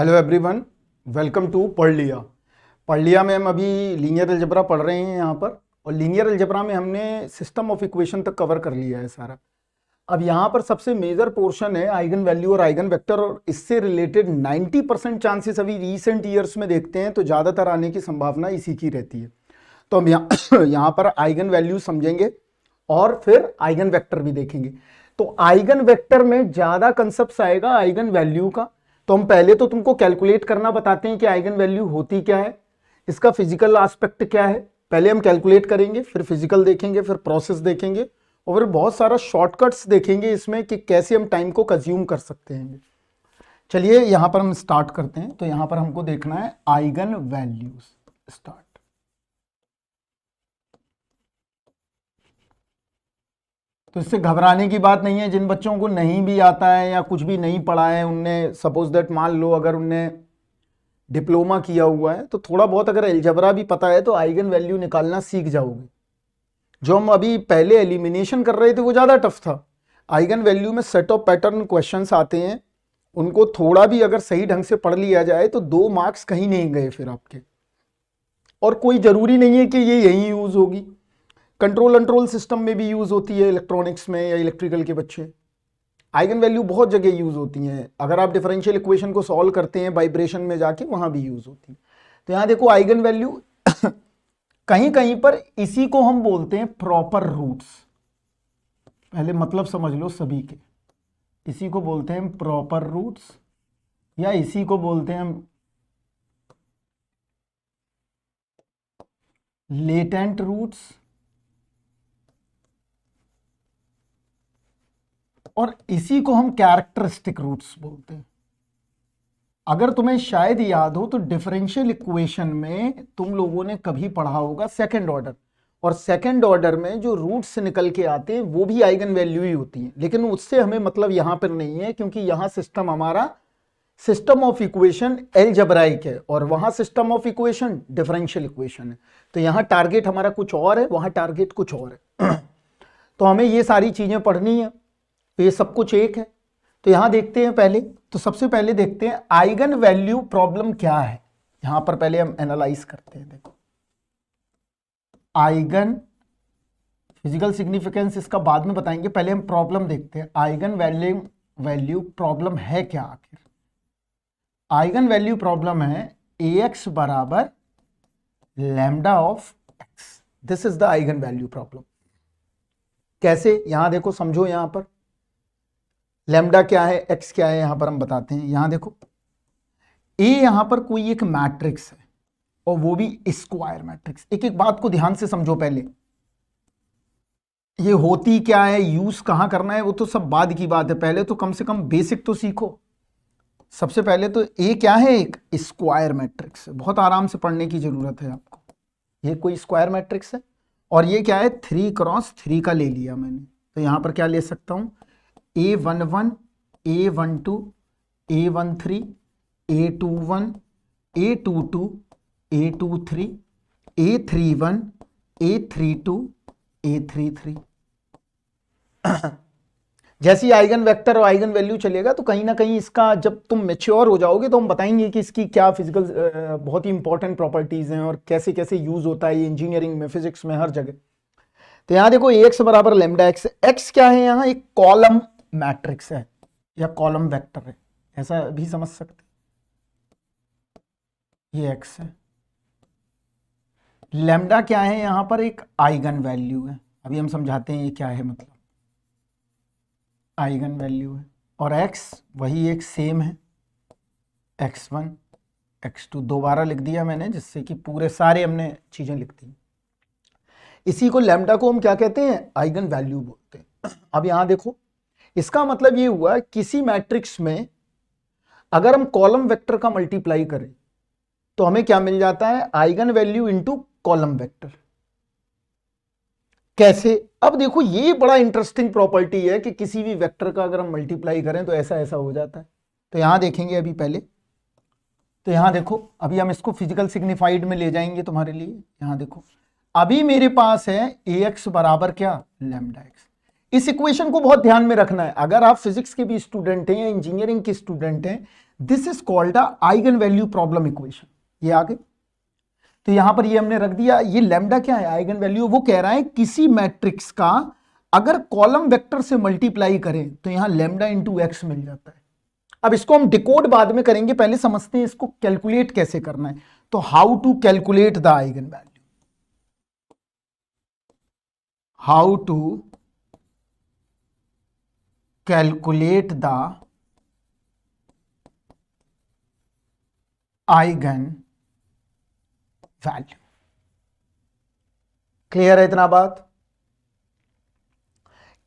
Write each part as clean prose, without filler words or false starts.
Hello everyone, welcome to पढ़ लिया में हम अभी लीनियर अलजेब्रा पढ़ रहे हैं यहाँ पर। और लीनियर अलजेब्रा में हमने सिस्टम ऑफ इक्वेशन तक कवर कर लिया है सारा। अब यहाँ पर सबसे मेजर पोर्शन है आइगन वैल्यू और आइगन वेक्टर, और इससे रिलेटेड 90% चांसेस अभी रीसेंट ईयर्स में देखते हैं तो ज़्यादातर आने की संभावना इसी की रहती है। तो हम यहाँ पर आइगन वैल्यू समझेंगे और फिर आइगन वेक्टर भी देखेंगे। तो आइगन वेक्टर में ज़्यादा कंसेप्ट आएगा आइगन वैल्यू का। तो हम पहले तो तुमको कैलकुलेट करना बताते हैं कि आइगन वैल्यू होती क्या है, इसका फिजिकल एस्पेक्ट क्या है। पहले हम कैलकुलेट करेंगे, फिर फिजिकल देखेंगे, फिर प्रोसेस देखेंगे, और फिर बहुत सारा शॉर्टकट्स देखेंगे इसमें कि कैसे हम टाइम को कंज्यूम कर सकते हैं। चलिए यहां पर हम स्टार्ट करते हैं। तो यहां पर हमको देखना है आइगन वैल्यूज। स्टार्ट। तो इससे घबराने की बात नहीं है। जिन बच्चों को नहीं भी आता है या कुछ भी नहीं पढ़ा है, उनने सपोज दैट मान लो अगर उनने डिप्लोमा किया हुआ है तो थोड़ा बहुत अगर अलजेब्रा भी पता है तो आइगन वैल्यू निकालना सीख जाओगे। जो हम अभी पहले एलिमिनेशन कर रहे थे वो ज़्यादा टफ था। आइगन वैल्यू में सेट ऑफ पैटर्न क्वेश्चंस आते हैं, उनको थोड़ा भी अगर सही ढंग से पढ़ लिया जाए तो 2 मार्क्स कहीं नहीं गए फिर आपके। और कोई ज़रूरी नहीं है कि ये यहीं यूज़ होगी, कंट्रोल सिस्टम में भी यूज़ होती है, इलेक्ट्रॉनिक्स में या इलेक्ट्रिकल के बच्चे। आइगन वैल्यू बहुत जगह यूज़ होती हैं। अगर आप डिफरेंशियल इक्वेशन को सॉल्व करते हैं वाइब्रेशन में जाके, वहाँ भी यूज़ होती है। तो यहाँ देखो आइगन वैल्यू कहीं कहीं पर इसी को हम बोलते हैं प्रॉपर रूट्स। पहले मतलब समझ लो सभी के। इसी को बोलते हैं प्रॉपर रूट्स, या इसी को बोलते हैं हम लेटेंट रूट्स, और इसी को हम कैरेक्टरिस्टिक रूट्स बोलते हैं। अगर तुम्हें शायद याद हो तो डिफरेंशियल इक्वेशन में तुम लोगों ने कभी पढ़ा होगा सेकंड ऑर्डर, और सेकंड ऑर्डर में जो रूट्स निकल के आते हैं वो भी आइगन वैल्यू ही होती हैं। लेकिन उससे हमें मतलब यहां पर नहीं है, क्योंकि यहां सिस्टम हमारा सिस्टम ऑफ इक्वेशन अलजेब्राइक है और वहां system of equation differential equation है। तो यहां टारगेट हमारा कुछ और है, वहां टारगेट कुछ और है। तो हमें ये सारी चीजें पढ़नी है, तो ये सब कुछ एक है। तो यहां देखते हैं पहले, तो सबसे पहले देखते हैं आइगन वैल्यू प्रॉब्लम क्या है। यहां पर पहले हम एनालाइज करते हैं। देखो आइगन फिजिकल सिग्निफिकेंस इसका बाद में बताएंगे, पहले हम प्रॉब्लम देखते हैं। आइगन वैल्यू प्रॉब्लम है क्या आखिर। आइगन वैल्यू प्रॉब्लम है ax बराबर lambda of x। This is the eigen value problem. कैसे, यहां देखो, समझो। यहां पर लैम्डा क्या है, एक्स क्या है, यहां पर हम बताते हैं। यहां देखो ए, यहां पर कोई एक मैट्रिक्स है और वो भी स्क्वायर मैट्रिक्स। एक एक बात को ध्यान से समझो। पहले ये होती क्या है, यूज कहां करना है, वो तो सब बाद की बात है। पहले तो कम से कम बेसिक तो सीखो। सबसे पहले तो ए क्या है, एक स्क्वायर मैट्रिक्स है। बहुत आराम से पढ़ने की जरूरत है आपको। ये कोई स्क्वायर मैट्रिक्स है, और ये क्या है, 3x3 का ले लिया मैंने। तो यहां पर क्या ले सकता हूं, A11, A12, A13, A21, A22, A23, A31, A32, A33। जैसी आइगन वेक्टर और आइगन वैल्यू चलेगा तो कहीं ना कहीं इसका, जब तुम मेच्योर हो जाओगे तो हम बताएंगे कि इसकी क्या फिजिकल बहुत ही इंपॉर्टेंट प्रॉपर्टीज हैं और कैसे कैसे यूज होता है ये इंजीनियरिंग में, फिजिक्स में, हर जगह। तो यहां देखो एक्स बराबर लैम्डा एक्स। एक्स क्या है, यहां एक कॉलम मैट्रिक्स है या कॉलम वेक्टर है, ऐसा भी समझ सकते। ये एक्स है। लैम्डा क्या है, यहां पर एक आइगन वैल्यू है। अभी हम समझाते हैं ये क्या है, मतलब आइगन वैल्यू है। और एक्स वही एक सेम है, x1 x2 दोबारा लिख दिया मैंने, जिससे कि पूरे सारे हमने चीजें लिख दी। इसी को लैम्डा को हम क्या कहते हैं, आइगन वैल्यू बोलते हैं। अब यहां देखो, इसका मतलब ये हुआ किसी मैट्रिक्स में अगर हम कॉलम वेक्टर का मल्टीप्लाई करें तो हमें क्या मिल जाता है, eigen value into column vector. कैसे, अब देखो ये बड़ा इंटरेस्टिंग प्रॉपर्टी है कि किसी भी वेक्टर का अगर हम मल्टीप्लाई करें तो ऐसा ऐसा हो जाता है। तो यहां देखेंगे अभी पहले। तो यहां देखो, अभी हम इसको फिजिकल सिग्निफाइड में ले जाएंगे तुम्हारे लिए। यहां देखो, अभी मेरे पास है ax बराबर क्या, लैम्डा एक्स। इस इक्वेशन को बहुत ध्यान में रखना है। अगर आप फिजिक्स के भी स्टूडेंट हैं या इंजीनियरिंग के स्टूडेंट हैं, this is called a eigen value problem equation. ये आगे तो यहां पर ये हमने रख दिया। ये लैम्डा क्या है? Eigen value. वो कह रहा है किसी मैट्रिक्स का अगर कॉलम वेक्टर से मल्टीप्लाई करें तो यहां लैम्डा इंटू एक्स मिल जाता है। अब इसको हम डिकोड बाद में करेंगे, पहले समझते हैं इसको कैलकुलेट कैसे करना है। तो how to calculate the eigen value, how to calculate the eigen value. Clear है इतना बात?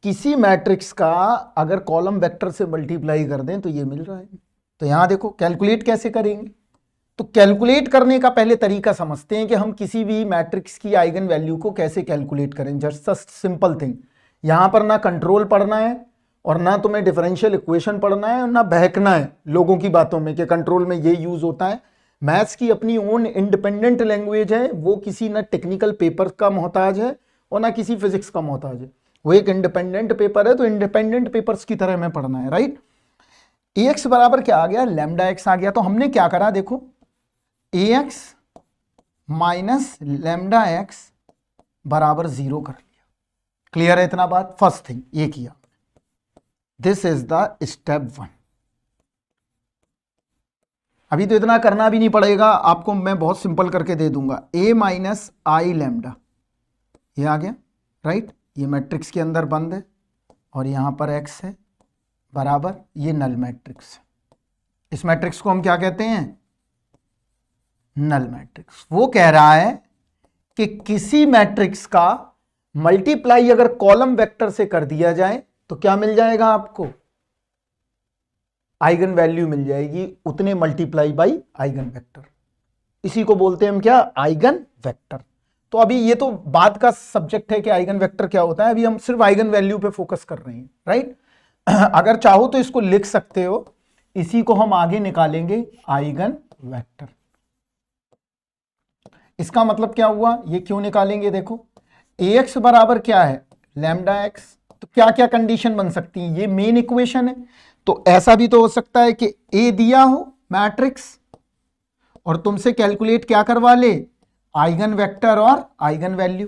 किसी मैट्रिक्स का अगर कॉलम वेक्टर से मल्टीप्लाई कर दें तो ये मिल रहा है। तो यहां देखो कैलकुलेट कैसे करेंगे। तो कैलकुलेट करने का पहले तरीका समझते हैं कि हम किसी भी मैट्रिक्स की आइगन वैल्यू को कैसे कैलकुलेट करें। Just a simple thing. यहां पर ना कंट्रोल पढ़ना है और ना तुम्हें डिफरेंशियल इक्वेशन पढ़ना है और ना बहकना है लोगों की बातों में कि कंट्रोल में ये यूज होता है। मैथ्स की अपनी ओन इंडिपेंडेंट लैंग्वेज है, वो किसी ना टेक्निकल पेपर का मोहताज है और ना किसी फिजिक्स का मोहताज है। वो एक इंडिपेंडेंट पेपर है, तो इंडिपेंडेंट पेपर्स की तरह हमें पढ़ना है, राइट। ए एक्स बराबर क्या आ गया? लैम्डा एक्स आ गया। तो हमने क्या करा देखो, ए एक्स माइनस लैम्डा एक्स बराबर 0 कर लिया। क्लियर है इतना बात? फर्स्ट थिंग ये किया। This is the step 1। अभी तो इतना करना भी नहीं पड़ेगा आपको, मैं बहुत सिंपल करके दे दूंगा। ए माइनस आई लैम्डा, ये आ गया, राइट। ये मैट्रिक्स के अंदर बंद है और यहां पर एक्स है बराबर, ये नल मैट्रिक्स है। इस मैट्रिक्स को हम क्या कहते हैं? Null matrix. वो कह रहा है कि किसी मैट्रिक्स का मल्टीप्लाई अगर कॉलम वेक्टर से कर दिया जाए तो क्या मिल जाएगा आपको? आइगन वैल्यू मिल जाएगी, उतने मल्टीप्लाई बाई आइगन वेक्टर। इसी को बोलते हैं हम क्या? Eigen vector. तो अभी ये तो बाद का सब्जेक्ट है कि आइगन वेक्टर क्या होता है, अभी हम सिर्फ आइगन वैल्यू पे फोकस कर रहे हैं, राइट। अगर चाहो तो इसको लिख सकते हो, इसी को हम आगे निकालेंगे आइगन वेक्टर। इसका मतलब क्या हुआ? ये क्यों निकालेंगे? देखो ax बराबर क्या है? Lambda x. तो क्या क्या कंडीशन बन सकती है? ये मेन इक्वेशन है, तो ऐसा भी तो हो सकता है कि a दिया हो मैट्रिक्स और तुमसे कैलकुलेट क्या करवा ले? आइगन वेक्टर और आइगन वैल्यू।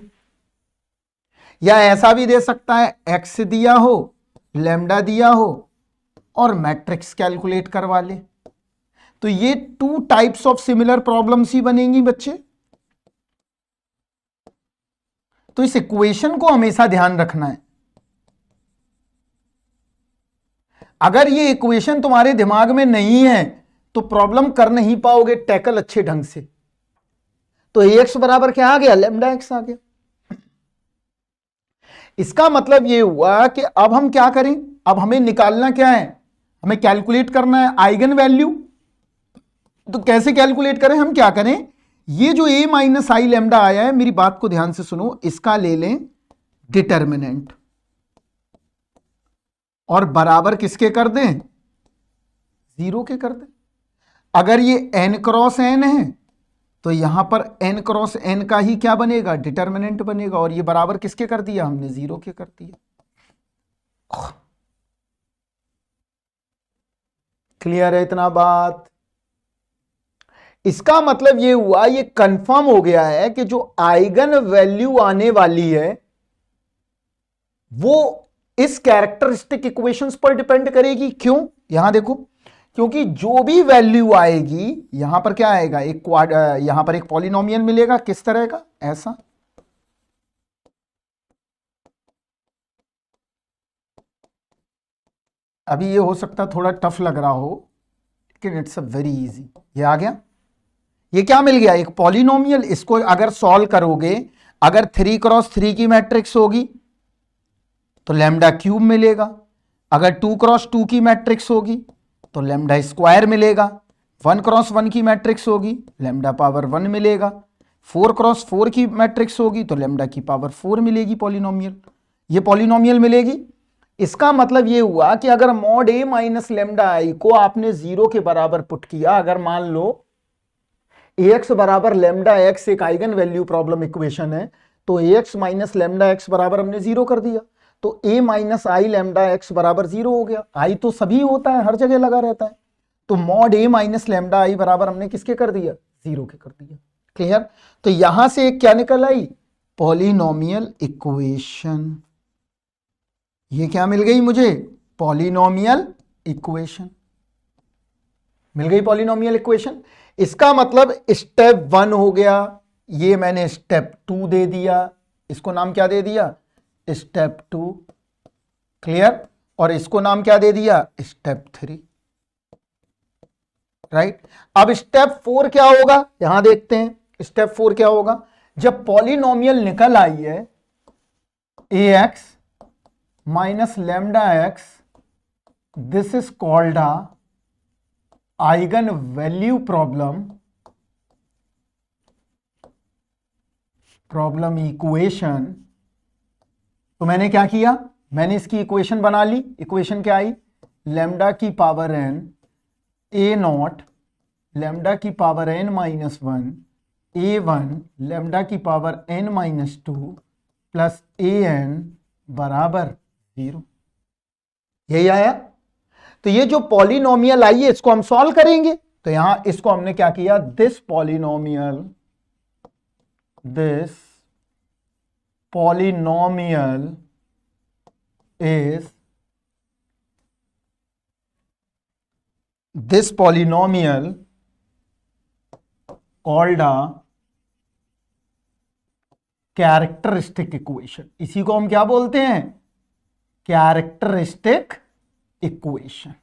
या ऐसा भी दे सकता है x दिया हो, लैम्डा दिया हो और मैट्रिक्स कैलकुलेट करवा ले। तो ये 2 टाइप्स ऑफ सिमिलर प्रॉब्लम्स ही बनेंगी बच्चे। तो इस इक्वेशन को हमेशा ध्यान रखना है। अगर ये इक्वेशन तुम्हारे दिमाग में नहीं है तो प्रॉब्लम कर नहीं पाओगे टैकल अच्छे ढंग से। तो ax बराबर क्या आ गया? लैम्डा एक्स आ गया। इसका मतलब ये हुआ कि अब हम क्या करें? अब हमें निकालना क्या है? हमें कैलकुलेट करना है आइगन वैल्यू। तो कैसे कैलकुलेट करें? हम क्या करें? ये जो a माइनस आई लैम्डा आया है, मेरी बात को ध्यान से सुनो, इसका ले लें डिटर्मिनेंट और बराबर किसके कर दें? 0 के कर दें। अगर ये n क्रॉस n है तो यहां पर n क्रॉस n का ही क्या बनेगा? डिटर्मिनेंट बनेगा। और ये बराबर किसके कर दिया हमने? 0 के कर दिया। क्लियर है इतना बात? इसका मतलब ये हुआ, ये कंफर्म हो गया है कि जो आइगन वैल्यू आने वाली है वो इस कैरेक्टरिस्टिक इक्वेशंस पर डिपेंड करेगी। क्यों? यहां देखो, क्योंकि जो भी वैल्यू आएगी यहां पर क्या आएगा? यहां पर एक पॉलिनोमियल मिलेगा। किस तरह का? ऐसा। अभी ये हो सकता थोड़ा टफ लग रहा हो, लेकिन इट्स अ वेरी इजी। ये आ गया। ये क्या मिल गया? एक पॉलिनोमियल। इसको अगर सॉल्व करोगे, अगर 3 क्रॉस 3 की मैट्रिक्स होगी तो लैम्डा क्यूब मिलेगा। अगर 2 क्रॉस 2 की मैट्रिक्स होगी तो लैम्डा स्क्वायर मिलेगा। 1 क्रॉस 1 की मैट्रिक्स होगी, लैम्डा पावर 1 मिलेगा। 4 क्रॉस 4 की मैट्रिक्स होगी तो लैम्डा की पावर 4 मिलेगी पॉलिनोमियल। ये पॉलिनोमियल मिलेगी। इसका मतलब ये हुआ कि अगर mod a minus lambda I को आपने 0 के बराबर पुट किया, अगर मान लो ax बराबर लैम्डा एक्स एक आइगन वैल्यू प्रॉब्लम इक्वेशन है, तो ax माइनस लैम्डा एक्स बराबर हमने 0 कर दिया, तो a minus I lambda x बराबर 0 हो गया। आई तो सभी होता है, हर जगह लगा रहता है। तो मॉड ए माइनस लैम्डा आई बराबर हमने किसके कर दिया, 0 के कर दिया। क्लियर। तो यहां से एक क्या निकल आई, पॉलिनोमियल इक्वेशन। ये क्या मिल गई मुझे, पॉलिनोमियल इक्वेशन मिल गई, पॉलिनोमियल इक्वेशन। इसका मतलब स्टेप 1 हो गया, ये मैंने स्टेप 2 दे दिया, इसको नाम क्या दे दिया, स्टेप 2। क्लियर। और इसको नाम क्या दे दिया, स्टेप 3। राइट। अब स्टेप 4 क्या होगा, यहां देखते हैं स्टेप 4 क्या होगा। जब पॉलिनोमियल निकल आई है ax minus lambda x, this is called a eigen value problem equation. तो मैंने क्या किया, मैंने इसकी इक्वेशन बना ली। इक्वेशन क्या आई, लैम्डा की power n a naught lambda की power n minus 1 a1 lambda की power n minus 2 plus an बराबर 0। यही आया। तो ये जो पॉलिनोमियल आई है इसको हम सॉल्व करेंगे। तो यहां इसको हमने क्या किया, this polynomial is this polynomial called a characteristic equation. इसी को हम क्या बोलते हैं, कैरेक्टरिस्टिक इक्वेशन।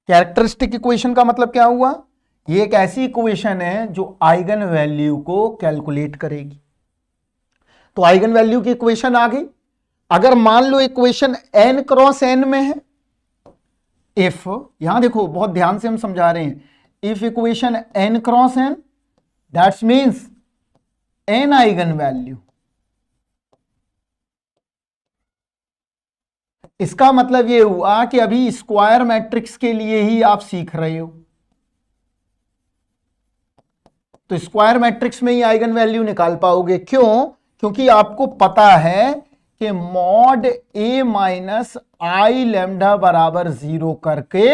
कैरेक्टरिस्टिक इक्वेशन का मतलब क्या हुआ, ये एक ऐसी इक्वेशन है जो आइगन वैल्यू को कैलकुलेट करेगी। तो आइगन वैल्यू की इक्वेशन आ गई। अगर मान लो इक्वेशन n क्रॉस n में है, इफ, यहां देखो बहुत ध्यान से हम समझा रहे हैं, if equation n cross n, that's means n eigen value. इसका मतलब यह हुआ कि अभी स्क्वायर मैट्रिक्स के लिए ही आप सीख रहे हो, तो स्क्वायर मैट्रिक्स में ही आइगन वैल्यू निकाल पाओगे। क्यों, क्योंकि आपको पता है कि mod A minus I lambda बराबर 0 करके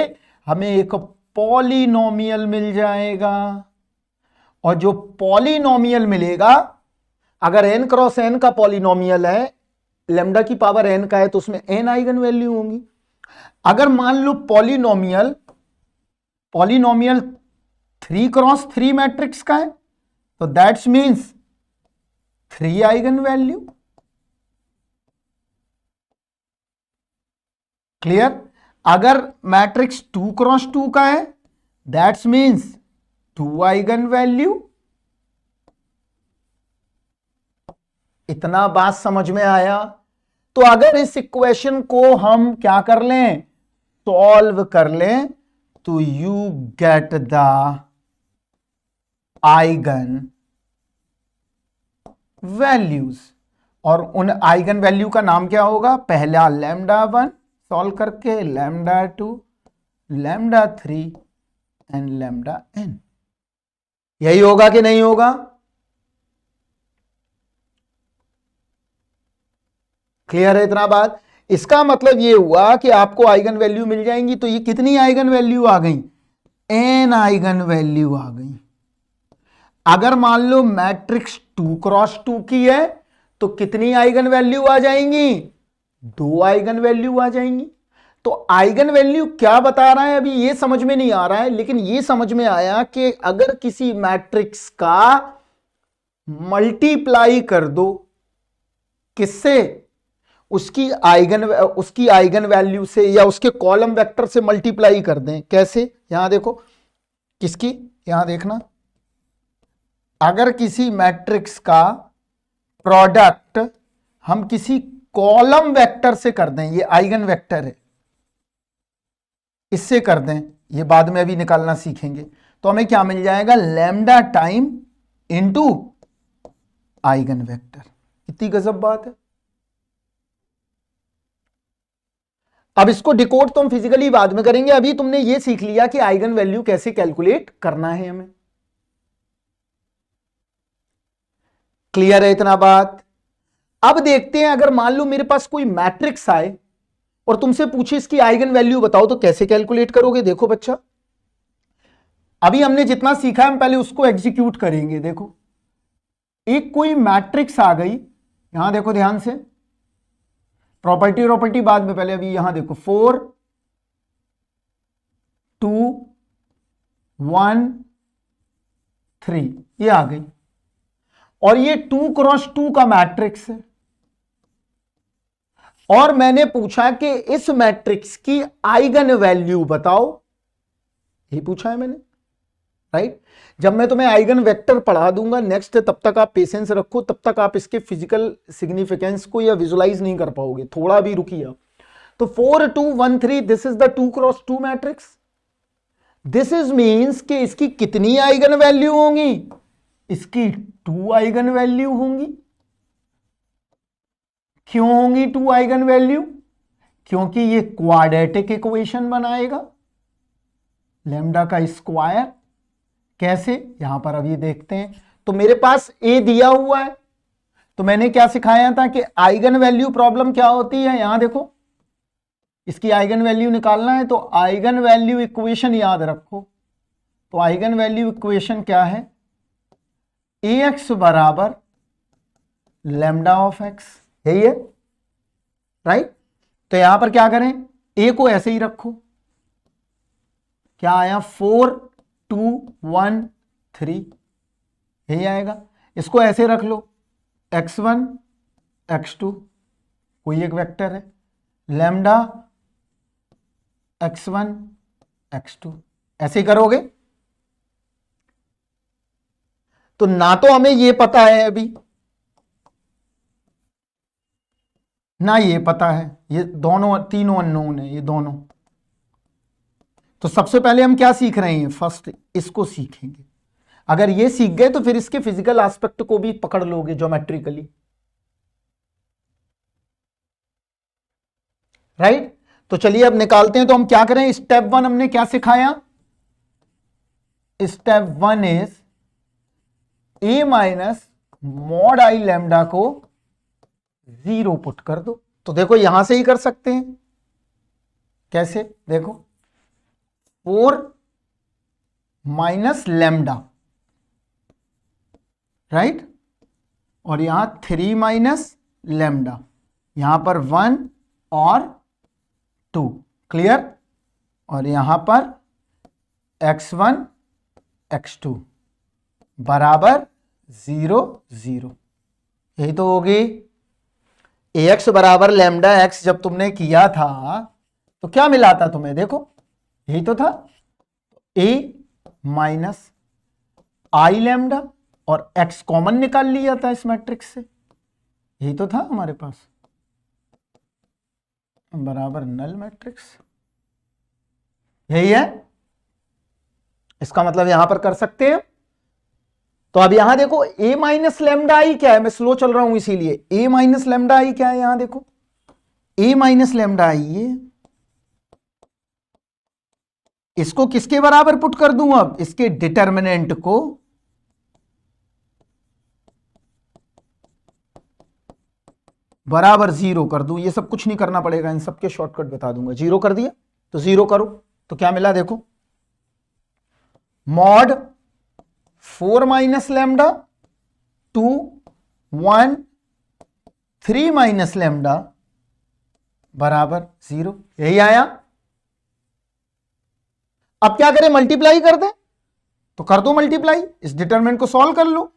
हमें एक पॉलिनोमियल मिल जाएगा। और जो पॉलिनोमियल मिलेगा, अगर n क्रॉस n का पॉलिनोमियल है, लैम्डा की पावर n का है, तो उसमें n आइगन वैल्यू होंगी। अगर मान लो पॉलिनोमियल 3 क्रॉस 3 मैट्रिक्स का है, तो that's means 3 eigen value. Clear. अगर मैट्रिक्स 2 क्रॉस 2 का है, दैट्स मीन्स 2 आइगन वैल्यू। इतना बात समझ में आया। तो अगर इस इक्वेशन को हम क्या कर लें, सॉल्व कर लें, तो you get the eigen values. और उन आइगन वैल्यू का नाम क्या होगा, पहला लैम्डा 1 सॉल्व करके, lambda 2, lambda 3 and lambda n। यही होगा कि नहीं होगा, क्लियर है इतना बात। इसका मतलब यह हुआ कि आपको आइगन वैल्यू मिल जाएंगी। तो ये कितनी आइगन वैल्यू आ गई, n आइगन वैल्यू आ गई। अगर मान लो मैट्रिक्स 2 क्रॉस 2 की है, तो कितनी आइगन वैल्यू आ जाएंगी, 2 आइगन वैल्यू आ जाएंगी। तो आइगन वैल्यू क्या बता रहा है अभी ये समझ में नहीं आ रहा है, लेकिन ये समझ में आया कि अगर किसी मैट्रिक्स का मल्टीप्लाई कर दो, किससे, उसकी आइगन वैल्यू से, या उसके कॉलम वेक्टर से मल्टीप्लाई कर दें। कैसे, यहां देखो, किसकी, यहां देखना, अगर किसी मैट्रिक्स का प्रोडक्ट हम किसी कॉलम वेक्टर से कर दें, ये आइगन वेक्टर है, इससे कर दें, ये बाद में अभी निकालना सीखेंगे, तो हमें क्या मिल जाएगा, lambda time into eigen vector. इतनी गजब बात है। अब इसको डिकोड तो हम फिजिकली बाद में करेंगे, अभी तुमने ये सीख लिया कि आइगन वैल्यू कैसे कैलकुलेट करना है हमें। क्लियर है इतना बात। अब देखते हैं, अगर मान लो मेरे पास कोई मैट्रिक्स आए, और तुमसे पूछे इसकी आइगन वैल्यू बताओ तो कैसे कैलकुलेट करोगे? देखो बच्चा, अभी हमने जितना सीखा है हम पहले उसको एग्जीक्यूट करेंगे। देखो, एक कोई मैट्रिक्स आ गई, यहां देखो ध्यान से, प्रॉपर्टी बाद में, पहले अभी यहां देखो 4 2 1 3 ये आ गई, और ये 2 क्रॉस 2 का मैट्रिक्स है, और मैंने पूछा कि इस मैट्रिक्स की आइगन वैल्यू बताओ, यही पूछा है मैंने, राइट। जब मैं तुम्हें आइगन वेक्टर पढ़ा दूंगा नेक्स्ट, तब तक आप पेशेंस रखो, तब तक आप इसके फिजिकल सिग्निफिकेंस को या विजुलाइज नहीं कर पाओगे, थोड़ा भी रुकिए आप। तो 4 2 1 3 this is the 2 cross 2 matrix. This is means कि इसकी कितनी आइगन वैल्यू होंगी? इसकी 2 आइगन वैल्यू होंगी। क्यों होंगी 2 आइगन वैल्यू? क्योंकि ये क्वाड्रेटिक इक्वेशन बनाएगा, लैम्डा का स्क्वायर। कैसे? यहां पर अभी देखते हैं। तो मेरे पास ए दिया हुआ है, तो मैंने क्या सिखाया था कि आइगन वैल्यू प्रॉब्लम क्या होती है। यहां देखो, इसकी आइगन वैल्यू निकालना है तो आइगन वैल्यू इक्वेशन याद रखो। तो आइगन वैल्यू इक्वेशन क्या है? ए एक्स बराबर लैम्डा ऑफ एक्स, यही है, राइट। तो यहां पर क्या करें, ए को ऐसे ही रखो, क्या आया 4 2 1 3, यही आएगा। इसको ऐसे रख लो, x1 x2 कोई एक वेक्टर है, लैम्डा x1 x2, ऐसे ही करोगे। तो ना तो हमें ये पता है अभी, ना ये पता है, ये दोनों तीनों अननोन है, ये दोनों। तो सबसे पहले हम क्या सीख रहे हैं? फर्स्ट इसको सीखेंगे। अगर ये सीख गए तो फिर इसके फिजिकल एस्पेक्ट को भी पकड़ लोगे ज्योमेट्रिकली, राइट। तो चलिए अब निकालते हैं। तो हम क्या करें? स्टेप 1 हमने क्या सिखाया? Step 1 is a minus mod I lambda को 0 पुट कर दो। तो देखो यहां से ही कर सकते हैं। कैसे? देखो 4 माइनस लैम्डा, राइट, और यहां 3 माइनस लैम्डा, यहां पर 1 और 2, क्लियर। और यहां पर x1 x2 बराबर 0 0, यही तो होगी। ax बराबर लैम्डा x जब तुमने किया था तो क्या मिला था तुम्हें? देखो यही तो था, a माइनस आई लैम्डा, और x कॉमन निकाल लिया था इस मैट्रिक्स से, यही तो था हमारे पास, बराबर नल मैट्रिक्स, यही है। इसका मतलब यहां पर कर सकते हैं। तो अब यहां देखो a माइनस लैम्डा आई क्या है, मैं स्लो चल रहा हूं इसीलिए, a माइनस लैम्डा आई क्या है? यहां देखो a माइनस लैम्डा आई, ये इसको किसके बराबर पुट कर दूं? अब इसके डिटर्मिनेंट को बराबर 0 कर दूं। ये सब कुछ नहीं करना पड़ेगा, इन सबके शॉर्टकट बता दूंगा। 0 कर दिया तो 0 करो, तो क्या मिला? देखो mod 4 minus lambda 2 1 3 minus lambda बराबर 0, यही आया। अब क्या करें? मल्टीप्लाई कर दें, तो कर दो मल्टीप्लाई, इस डिटरमिनेंट को सॉल्व कर लो।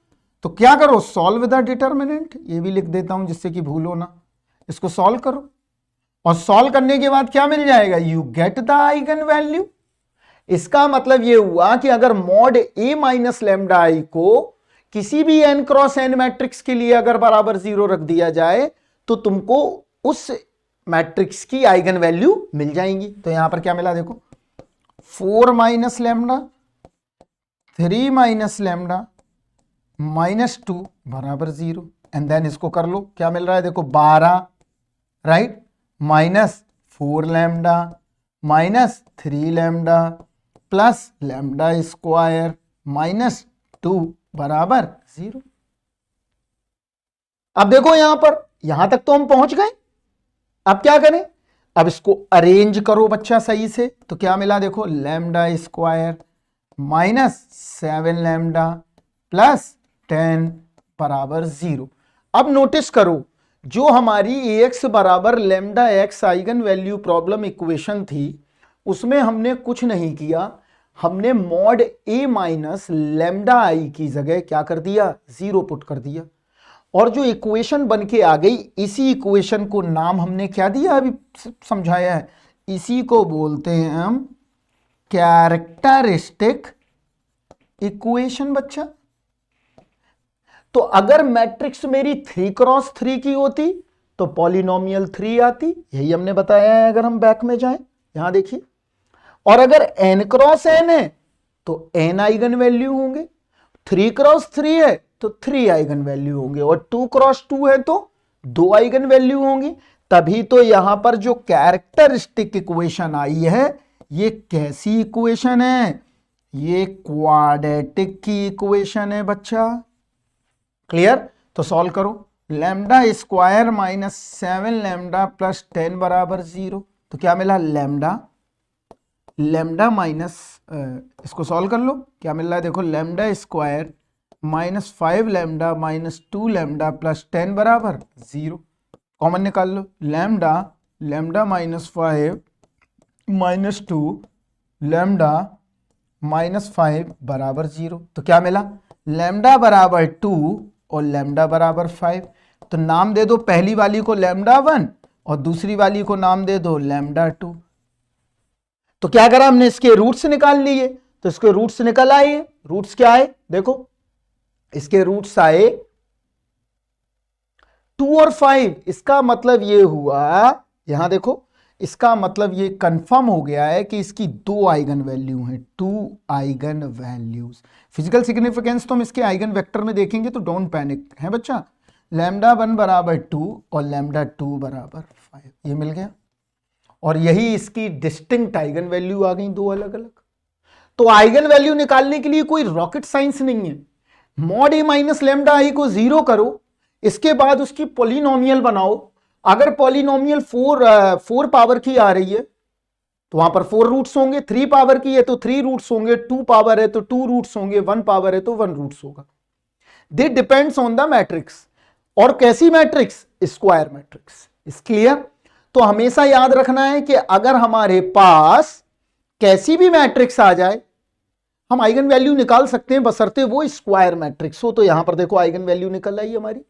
तो क्या करो? सॉल्व द डिटरमिनेंट, ये भी लिख देता हूं जिससे कि भूलो ना। इसको सॉल्व करो, और सॉल्व करने के बाद क्या मिल जाएगा? You get the eigen value. इसका मतलब ये हुआ कि अगर mod A minus lambda I को किसी भी n क्रॉस n मैट्रिक्स के लिए अगर बराबर 0 रख दिया जाए तो तुमको उस मैट्रिक्स की आइगन वैल्यू मिल जाएंगी। तो यहां पर क्या मिला? देखो 4 minus lambda 3 minus lambda minus 2 बराबर 0, एंड देन इसको कर लो, क्या मिल रहा है? देखो 12, right, minus 4 lambda minus 3 lambda plus lambda square minus 2 बराबर 0। अब देखो यहां पर, यहां तक तो हम पहुंच गए। अब क्या करें? अब इसको अरेंज करो बच्चा सही से, तो क्या मिला देखो, lambda square minus 7 lambda plus 10 बराबर 0। अब नोटिस करो, जो हमारी ax बराबर lambda x eigen value problem equation थी, उसमें हमने कुछ नहीं किया, हमने मॉड a माइनस लैम्डा आई की जगह क्या कर दिया, 0 पुट कर दिया, और जो इक्वेशन बन के आ गई, इसी इक्वेशन को नाम हमने क्या दिया, अभी समझाया है, इसी को बोलते हैं हम कैरेक्टरिस्टिक इक्वेशन बच्चा। तो अगर मैट्रिक्स मेरी 3x3 की होती तो पॉलिनोमियल 3 आती, यही हमने बताया है। अगर हम बैक में जाएं, यहां देखिए, और अगर n×n है तो n आइगन वैल्यू होंगे, 3x3 है तो 3 आइगन वैल्यू होंगे, और 2x2 है तो 2 आइगन वैल्यू होंगी। तभी तो यहां पर जो कैरेक्टरिस्टिक इक्वेशन आई है, ये कैसी इक्वेशन है, ये क्वाड्रेटिक की इक्वेशन है बच्चा। क्लियर? तो सॉल्व करो, lambda square minus 7 lambda plus 10 बराबर 0। तो क्या मिला, लैम्डा माइनस, इसको सॉल्व कर लो, क्या मिल रहा है देखो, lambda square minus 5 lambda minus 2 lambda plus 10 बराबर 0। कॉमन निकाल लो, lambda minus 5 minus 2 lambda minus 5 बराबर 0। तो क्या मिला, लैम्डा बराबर 2 और लैम्डा बराबर 5। तो नाम दे दो पहली वाली को लैम्डा 1 और दूसरी वाली को नाम दे दो लैम्डा 2। तो क्या करा हमने, इसके रूट्स निकाल लिए, तो इसके रूट्स निकल आए। रूट्स क्या आए देखो, इसके रूट्स आए 2 और 5। इसका मतलब ये हुआ, यहां देखो, इसका मतलब ये कंफर्म हो गया है कि इसकी 2 आइगन वैल्यू हैं, 2 आइगन वैल्यूज। फिजिकल सिग्निफिकेंस तो हम इसके आइगन वेक्टर में देखेंगे, तो डोंट पैनिक है बच्चा। लैम्डा 1 बराबर 2 और लैम्डा 2 बराबर 5, ये मिल गया, और यही इसकी डिस्टिंक्ट आइगन वैल्यू आ गई, 2 अलग अलग। तो आइगन वैल्यू निकालने के लिए कोई रॉकेट साइंस नहीं है। Mod A minus lambda I को 0 करो, इसके बाद उसकी पॉलिनोमियल बनाओ। अगर पॉलिनोमियल 4 पावर की आ रही है तो वहां पर 4 रूट्स होंगे, 3 पावर की है तो 3 रूट्स होंगे, 2 पावर है तो 2 रूट्स होंगे, 1 पावर है तो 1 रूट्स होगा। दे डिपेंड्स ऑन द मैट्रिक्स। और कैसी मैट्रिक्स, स्क्वायर मैट्रिक्स। इस क्लियर? तो हमेशा याद रखना है कि अगर हमारे पास कैसी भी मैट्रिक्स आ जाए, हम आइगन वैल्यू निकाल सकते हैं, बशर्ते वो स्क्वायर मैट्रिक्स हो। तो यहां पर देखो आइगन वैल्यू निकल आई हमारी।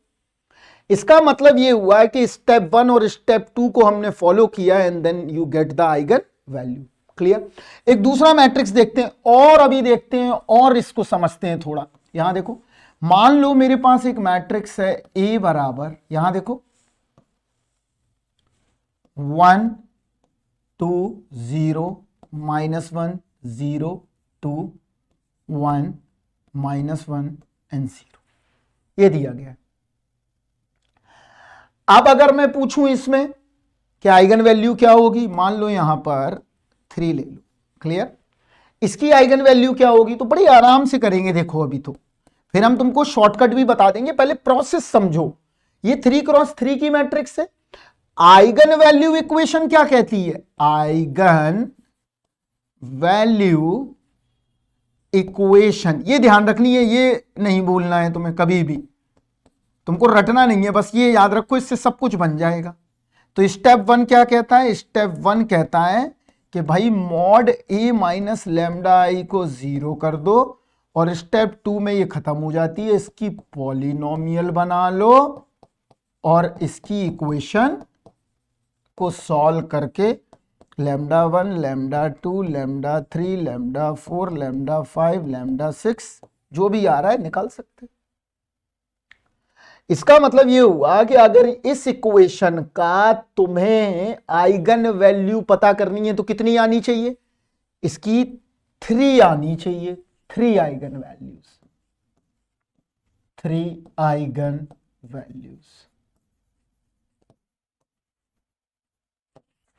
इसका मतलब ये हुआ है कि स्टेप 1 और स्टेप 2 को हमने फॉलो किया, and then you get the eigen value. Clear? एक दूसरा मैट्रिक्स देखते हैं, और अभी देखते हैं और इसको समझते हैं थोड़ा। यहां देखो, मान लो मेरे पास एक मैट्रिक्स है ए बराबर, यहां देखो 1 2 0 -1 0 2 1 -1 एंड 0, ये दिया गया है। अब अगर मैं पूछूं इसमें कि आइगन वैल्यू क्या होगी, मान लो यहां पर 3 ले लो। क्लियर? इसकी आइगन वैल्यू क्या होगी, तो बड़ी आराम से करेंगे। देखो अभी तो, फिर हम तुमको शॉर्टकट भी बता देंगे, पहले प्रोसेस समझो। ये 3x3 की मैट्रिक्स है। आइगन वैल्यू इक्वेशन क्या कहती है, आइगन वैल्यू इक्वेशन, ये ध्यान रखनी है, ये नहीं भूलना है तुम्हें कभी भी, तुमको रटना नहीं है, बस ये याद रखो, इससे सब कुछ बन जाएगा। तो स्टेप 1 क्या कहता है, स्टेप 1 कहता है कि भाई mod A minus lambda I को 0 कर दो, और स्टेप 2 में ये खत्म हो जाती है, इसकी पॉलिनोमियल बना लो, और इसकी इक्वेशन को सॉल्व करके lambda 1 lambda 2 lambda 3 lambda 4 lambda 5 lambda 6 जो भी आ रहा है निकाल सकते। इसका मतलब ये हुआ कि अगर इस इक्वेशन का तुम्हें आइगन वैल्यू पता करनी है तो कितनी आनी चाहिए, इसकी 3 आनी चाहिए, 3 eigen values, 3 eigen values.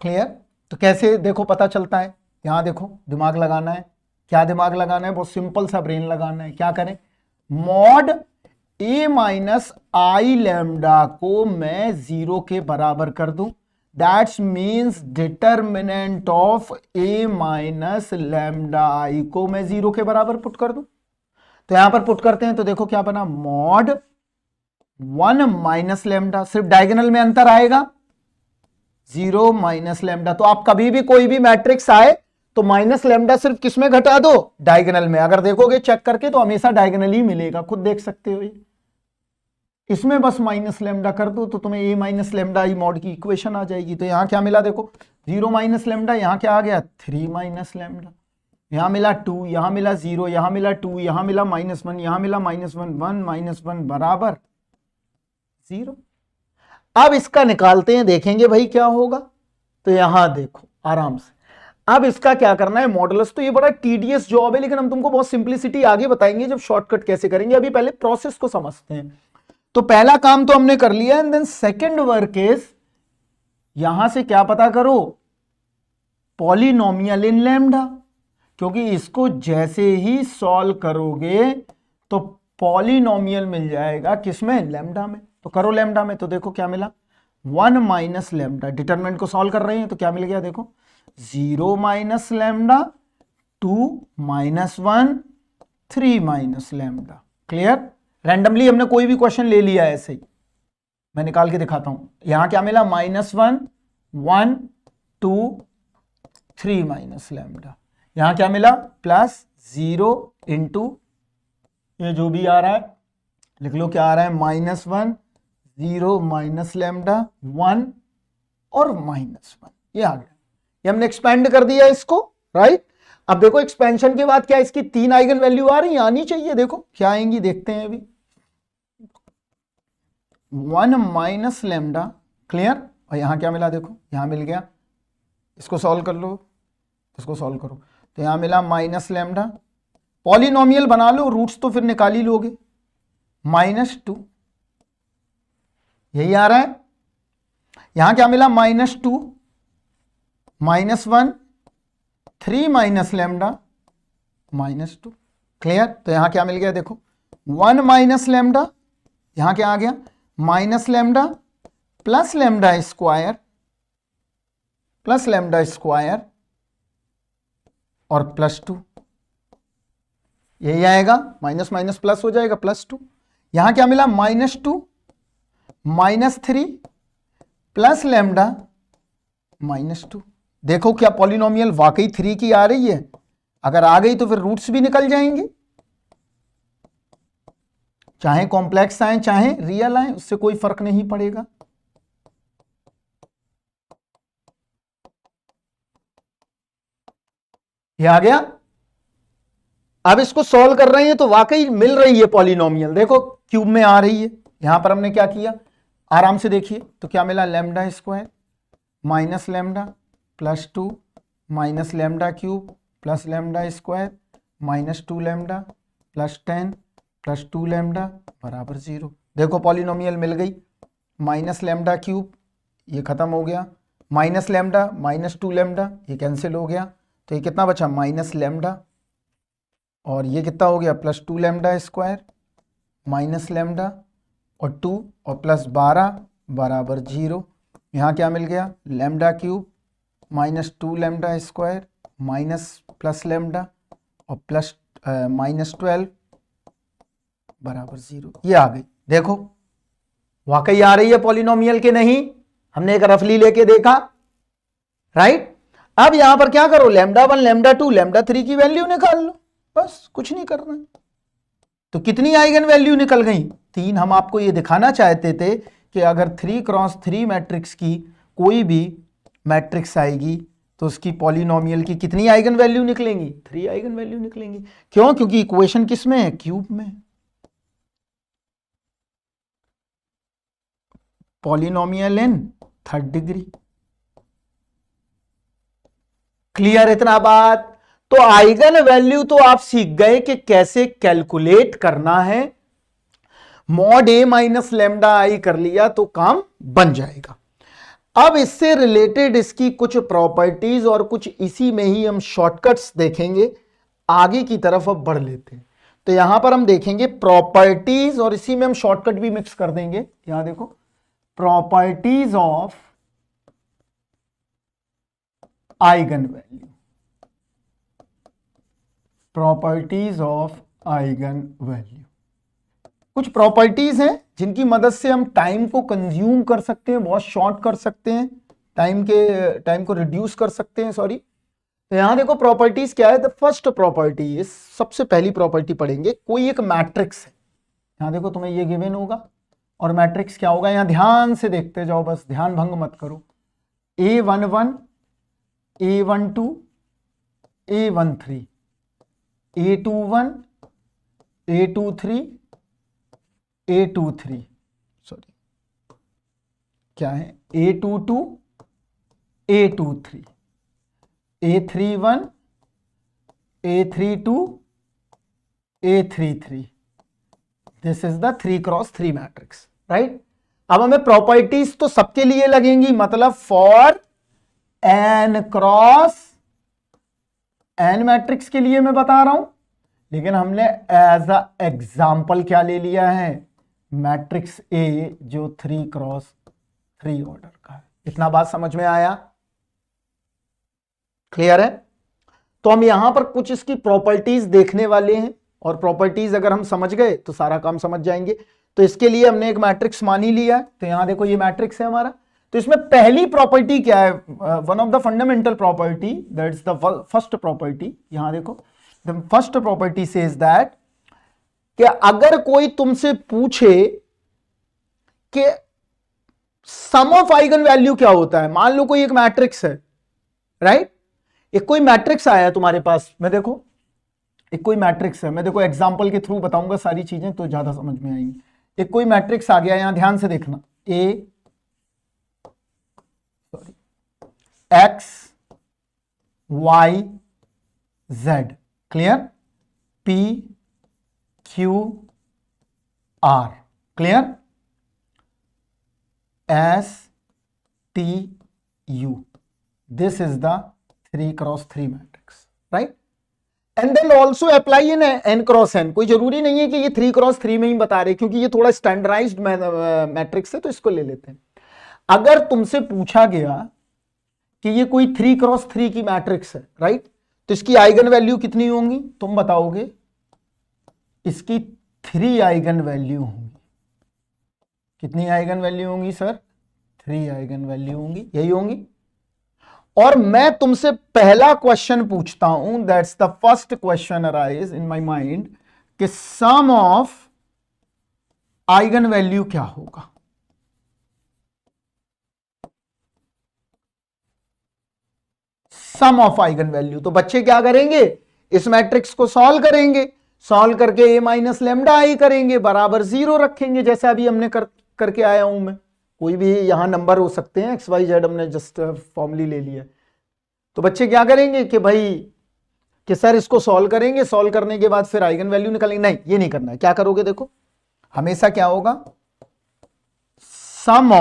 Clear? तो कैसे देखो पता चलता है, यहां देखो दिमाग लगाना है। क्या दिमाग लगाना है, बहुत सिंपल सा ब्रेन लगाना है। क्या करें, mod A minus I lambda को मैं 0 के बराबर कर दूं, that's means determinant of A minus lambda I को मैं 0 के बराबर पुट कर दूं। तो यहां पर पुट करते हैं तो देखो क्या बना, मॉड 1 माइनस लैम्डा, सिर्फ डायगोनल में अंतर आएगा 0 माइनस लैम्डा। तो आप कभी भी कोई भी मैट्रिक्स आए तो माइनस लैम्डा सिर्फ किसमें घटा दो, डायगोनल में। अगर देखोगे चेक करके तो हमेशा डायगोनल ही मिलेगा, खुद देख सकते हो। इसमें बस माइनस लैम्डा कर दो तो तुम्हें ए माइनस लैम्डा आई मॉड की इक्वेशन आ जाएगी। तो यहां क्या मिला देखो, 0 माइनस लैम्डा, यहां क्या आ गया 3 माइनस लैम्डा, यहां मिला 2, यहां मिला 0, यहां मिला 2, यहां मिला -1, यहां मिला -1, 1 -1 बराबर 0। अब इसका निकालते हैं, देखेंगे भाई क्या होगा। तो यहां देखो आराम से, अब इसका क्या करना है मॉडुलस। तो ये बड़ा टीडियस जॉब है, लेकिन हम तुमको बहुत सिंप्लिसिटी आगे बताएंगे जब शॉर्टकट कैसे करेंगे। अभी पहले प्रोसेस को समझते हैं। तो पहला काम तो हमने कर लिया, and then second work is यहां से क्या पता करो, पॉलिनोमियल इन लैम्डा, क्योंकि इसको जैसे ही सॉल्व करोगे तो पॉलिनोमियल मिल जाएगा किसमें, लैम्डा में। तो करो लैम्डा में, तो देखो क्या मिला 1 माइनस लैम्डा। डिटरमिनेंट को सॉल्व कर रहे हैं तो क्या मिल गया देखो 0 minus lambda, 2 -1, 3 minus lambda. Clear. Randomly हमने कोई भी क्वेश्चन ले लिया है ऐसे ही, मैं निकाल के दिखाता हूं। यहां क्या मिला -1, 1, 2, 3 माइनस लैम्डा। यहां क्या मिला +0 इंटू ये जो भी आ रहा है लिख लो, क्या आ रहा है -1, 0 माइनस लैम्डा, 1 और -1, ये आ गया। ये हमने एक्सपेंड कर दिया इसको, राइट। अब देखो एक्सपेंशन के बाद क्या इसकी 3 आइगन वैल्यू आ रही है, आनी चाहिए। देखो क्या आएंगी देखते हैं अभी। 1 माइनस लैम्डा, क्लियर। और यहां क्या मिला देखो, यहां मिल गया, इसको सॉल्व कर लो, इसको सॉल्व करो तो यहां मिला माइनस लैम्डा। पॉलिनोमियल बना लो, रूट्स तो फिर निकाल ही लोगे, -2, यही आ रहा है। यहां क्या मिला -2, -1, 3 माइनस लैम्डा, -2, क्लियर। तो यहां क्या मिल गया देखो 1 माइनस लैम्डा, यहां क्या आ गया minus lambda plus lambda square, plus lambda square और +2, यही आएगा। माइनस माइनस प्लस हो जाएगा +2। यहां क्या मिला -2, -3 प्लस लैम्डा -2। देखो क्या पॉलिनोमियल वाकई 3 की आ रही है। अगर आ गई तो फिर रूट्स भी निकल जाएंगे, चाहे कॉम्प्लेक्स आए चाहे रियल आए, उससे कोई फर्क नहीं पड़ेगा। ये आ गया। अब इसको सॉल्व कर रहे हैं तो वाकई मिल रही है पॉलिनोमियल, देखो क्यूब में आ रही है। यहां पर हमने क्या किया, आराम से देखिए, तो क्या मिला lambda square minus lambda +2 minus lambda cube plus lambda square -2 lambda +10 +2 lambda बराबर 0। देखो पॉलिनोमियल मिल गई। माइनस लैम्डा क्यूब ये खत्म हो गया, माइनस लैम्डा -2 लैम्डा ये कैंसिल हो गया, तो ये कितना बचा माइनस लैम्डा, और ये कितना हो गया +2 लैम्डा स्क्वायर माइनस लैम्डा और 2 और +12 बराबर 0। यहाँ क्या मिल गया lambda cube -2 lambda square minus plus lambda और -12 बराबर 0। ये आ गई। देखो वाकई आ रही है पॉलिनोमियल के नहीं, हमने एक रफली लेके देखा, राइट। अब यहां पर क्या करो λ1 λ2 λ3 की वैल्यू निकाल लो, बस कुछ नहीं करना है। तो कितनी आइगन वैल्यू निकल गई 3। हम आपको ये दिखाना चाहते थे कि अगर 3x3 मैट्रिक्स की कोई भी मैट्रिक्स आएगी तो उसकी पॉलिनोमियल की कितनी आइगन वैल्यू निकलेंगी 3 आइगन वैल्यू निकलेंगी। क्यों, क्योंकि इक्वेशन किस में है क्यूब में। पॉलिनोमियल इन 3rd डिग्री। क्लियर इतना बात। तो आइगन वैल्यू तो आप सीख गए कि कैसे कैलकुलेट करना है। मॉड a माइनस लैम्डा आई कर लिया तो काम बन जाएगा। अब इससे रिलेटेड इसकी कुछ प्रॉपर्टीज और कुछ इसी में ही हम शॉर्टकट्स देखेंगे। आगे की तरफ अब बढ़ लेते हैं। तो यहां पर हम देखेंगे प्रॉपर्टीज और इसी में हम शॉर्टकट भी मिक्स कर देंगे। यहां देखो properties of eigen value, properties of eigen value. कुछ प्रॉपर्टीज हैं जिनकी मदद से हम टाइम को कंज्यूम कर सकते हैं, बहुत शॉर्ट कर सकते हैं, टाइम को रिड्यूस कर सकते हैं, सॉरी। तो यहां देखो प्रॉपर्टीज क्या है। द फर्स्ट प्रॉपर्टी इज, सबसे पहली प्रॉपर्टी पढ़ेंगे, कोई एक मैट्रिक्स है। यहां देखो तुम्हें ये गिवन होगा और मैट्रिक्स क्या होगा, यहां ध्यान से देखते जाओ, बस ध्यान भंग मत करो। A11, A12, A13, A21, A23, A23, sorry क्या है, A22, A23, A31, A32, A33। This is the 3x3 matrix, right. अब हमें प्रॉपर्टीज तो सबके लिए लगेंगी, मतलब for n cross n matrix के लिए मैं बता रहा हूं, लेकिन हमने एज अ एग्जाम्पल क्या ले लिया है, मैट्रिक्स ए जो 3x3 ऑर्डर का है। इतना बात समझ में आया, क्लियर है। तो हम यहां पर कुछ इसकी प्रॉपर्टीज देखने वाले हैं, और प्रॉपर्टीज अगर हम समझ गए तो सारा काम समझ जाएंगे। तो इसके लिए हमने एक मैट्रिक्स मान ही लिया है। तो यहां देखो ये मैट्रिक्स है हमारा। तो इसमें पहली प्रॉपर्टी क्या है, one of the fundamental property, that's the first property. यहां देखो the first property says that कि अगर कोई तुमसे पूछे कि सम ऑफ आइगन वैल्यू क्या होता है, मान लो कोई एक मैट्रिक्स है, राइट। एक कोई मैट्रिक्स आया है तुम्हारे पास, मैं देखो एक कोई मैट्रिक्स है, मैं देखो एग्जांपल के थ्रू बताऊंगा सारी चीजें तो ज्यादा समझ में आएंगी। एक कोई मैट्रिक्स आ गया, यहां ध्यान से देखना, X Y Z, clear, P Q R, clear, S T U। This is the 3x3 matrix, right. And then also apply in n cross n। कोई जरूरी नहीं है कि ये 3x3 में ही बता रहे, क्योंकि ये थोड़ा स्टैंडर्डाइज्ड मैट्रिक्स है, तो इसको ले लेते हैं। अगर तुमसे पूछा गया कि ये कोई 3x3 की मैट्रिक्स है, राइट, तो इसकी आइगन वैल्यू कितनी होंगी, तुम बताओगे। इसकी 3 आइगन वैल्यू होंगी। कितनी आइगन वैल्यू होंगी सर, 3 आइगन वैल्यू होंगी, यही होंगी। और मैं तुमसे पहला क्वेश्चन पूछता हूं, that's the first question arise in my mind, कि सम ऑफ आइगन वैल्यू क्या होगा। सम ऑफ आइगन वैल्यू। तो बच्चे क्या करेंगे, इस मैट्रिक्स को सॉल्व करेंगे, सॉल्व करके a माइनस लेमडा आई करेंगे, बराबर 0 रखेंगे, जैसा अभी हमने करके आया हूं मैं। कोई भी यहां नंबर हो सकते हैं, XYZ हमने जस्ट फॉर्मली ले लिया। तो बच्चे क्या करेंगे कि भाई कि सर इसको सॉल्व करेंगे, सॉल्व करने के बाद फिर आइगन वैल्यू निकालेंगे। नहीं, ये नहीं करना है। क्या करोगे, देखो हमेशा क्या होगा, सम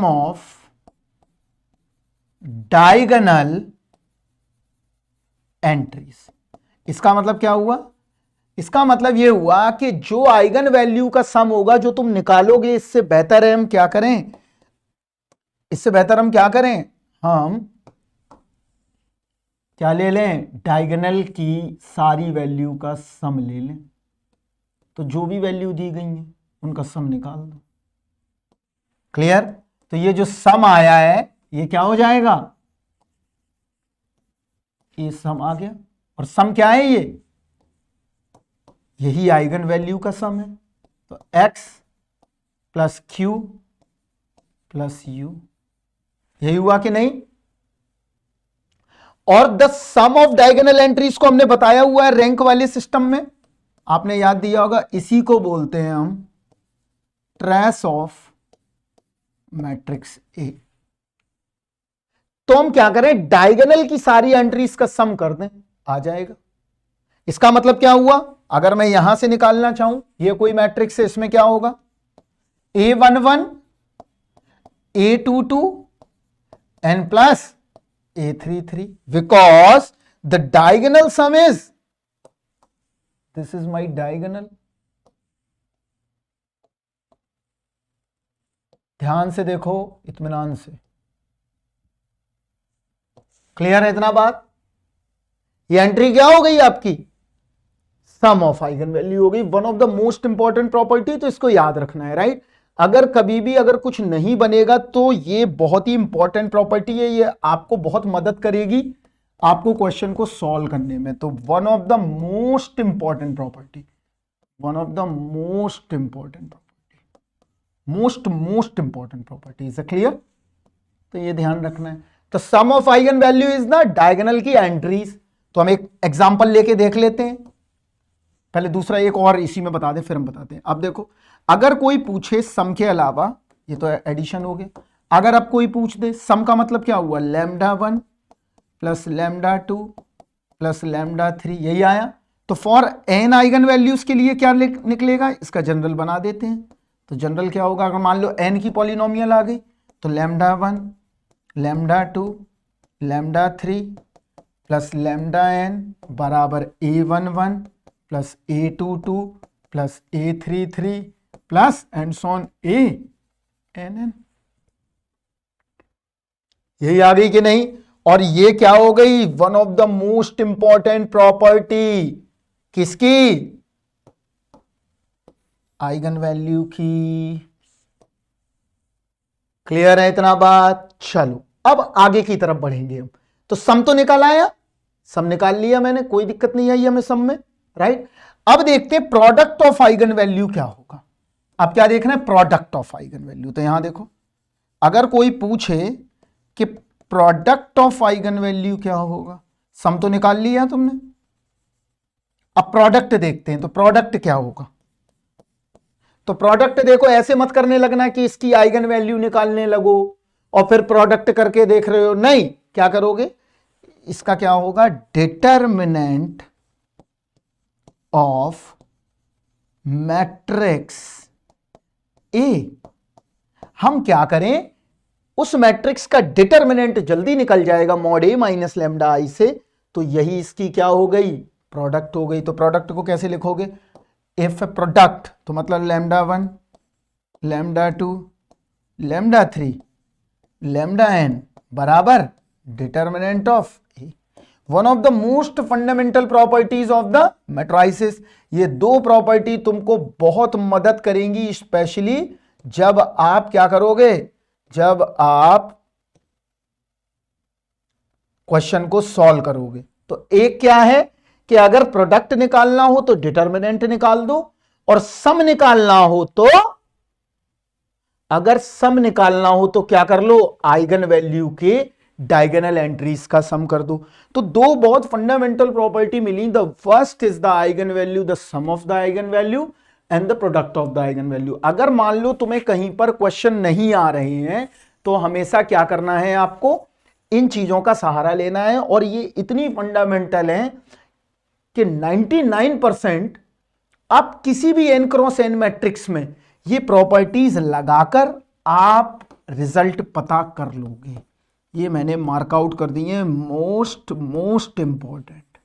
ऑफ डायगोनल एंट्रीज। इसका मतलब क्या हुआ, इसका मतलब यह हुआ कि जो आइगन वैल्यू का सम होगा जो तुम निकालोगे, इससे बेहतर है हम क्या करें, इससे बेहतर हम क्या करें, हम क्या ले लें, डायगोनल की सारी वैल्यू का सम ले लें। तो जो भी वैल्यू दी गई है उनका सम निकाल दो, क्लियर। तो ये जो सम आया है ये क्या हो जाएगा, ये सम आ गया। और सम क्या है, ये यही आइगन वैल्यू का सम है। तो x plus Q plus U, यही हुआ कि नहीं। और the sum of diagonal entries को हमने बताया हुआ है रैंक वाले सिस्टम में, आपने याद दिया होगा। इसी को बोलते हैं हम ट्रेस ऑफ मैट्रिक्स ए। तो हम क्या करें, डायगोनल की सारी एंट्रीज का सम कर दें, आ जाएगा। इसका मतलब क्या हुआ, अगर मैं यहां से निकालना चाहूं, ये कोई मैट्रिक्स है, इसमें क्या होगा, A11, A22 and plus A33, because the diagonal sum is, this is my diagonal। ध्यान से देखो, इत्मीनान से। क्लियर है इतना बात? ये एंट्री क्या हो गई आपकी? सम ऑफ आइगन वैल्यू हो गई, one of the most important property, तो इसको याद रखना है, राइट। अगर कभी भी अगर कुछ नहीं बनेगा तो ये बहुत ही इंपॉर्टेंट प्रॉपर्टी है, ये आपको बहुत मदद करेगी आपको क्वेश्चन को सॉल्व करने में। तो one of the most important property, one of the most important property, most important property, is clear? तो ये ध्यान रखना है। तो sum of eigen value is the diagonal की एंट्रीज। तो हम एक एग्जांपल लेके देख लेते हैं, पहले दूसरा एक और इसी में बता दें फिर हम बताते हैं। अब देखो, अगर कोई पूछे सम के अलावा, ये तो एडिशन हो गया, अगर अब कोई पूछ दे सम का मतलब क्या हुआ, λ1 प्लस λ2 प्लस λ3, यही आया। तो फॉर n आइगन वैल्यूज के लिए क्या निकलेगा, इसका जनरल बना देते हैं। तो जनरल क्या होगा, अगर मान लो n की पॉलिनोमियल आ गई तो λ1 λ2 λ3 प्लस λn बराबर a11 plus a22 plus a33 plus and so on ann। यही आ गई कि नहीं? और ये क्या हो गई, one of the most important property किसकी, आइगन वैल्यू की। क्लियर है इतना बात? चलो अब आगे की तरफ बढ़ेंगे हम। तो सम तो निकाल आया, सम निकाल लिया मैंने, कोई दिक्कत नहीं आई हमें सम में, राइट। अब देखते हैं प्रोडक्ट ऑफ आइगन वैल्यू क्या होगा। अब क्या देखना है, प्रोडक्ट ऑफ आइगन वैल्यू। तो यहां देखो, अगर कोई पूछे कि प्रोडक्ट ऑफ आइगन वैल्यू क्या होगा, सम तो निकाल लिया तुमने, अब प्रोडक्ट देखते हैं। तो प्रोडक्ट क्या होगा, तो प्रोडक्ट देखो, ऐसे मत करने लगना कि इसकी आइगन वैल्यू निकालने लगो और फिर प्रोडक्ट करके देख रहे हो, नहीं। क्या करोगे, इसका क्या होगा, डिटर्मिनेंट ऑफ मैट्रिक्स ए। हम क्या करें, उस मैट्रिक्स का डिटर्मिनेंट जल्दी निकल जाएगा मॉड ए माइनस लैम्डा आई से, तो यही इसकी क्या हो गई, प्रोडक्ट हो गई। तो प्रोडक्ट को कैसे लिखोगे, इफ प्रोडक्ट, तो मतलब λ1 λ2 λ3 λn बराबर determinant of A. One of the most fundamental properties of the matrices. ये दो प्रॉपर्टी तुमको बहुत मदद करेंगी, स्पेशली जब आप क्या करोगे, जब आप क्वेश्चन को सॉल्व करोगे। तो एक क्या है कि अगर प्रोडक्ट निकालना हो तो डिटर्मिनेंट निकाल दो, और सम निकालना हो तो, अगर सम निकालना हो तो क्या कर लो, आइगन वैल्यू के डायगोनल एंट्रीज का सम कर दो। तो दो बहुत फंडामेंटल प्रॉपर्टी मिली। The first is the eigen value, the sum of the eigen value and the product of the eigen value. अगर मान लो तुम्हें कहीं पर क्वेश्चन नहीं आ रहे हैं तो हमेशा क्या करना है, आपको इन चीजों का सहारा लेना है। और ये इतनी फंडामेंटल है कि 99% आप किसी भी n क्रॉस n मैट्रिक्स में ये प्रॉपर्टीज लगाकर आप रिजल्ट पता कर लोगे। ये मैंने मार्कआउट कर दी है, मोस्ट इंपॉर्टेंट।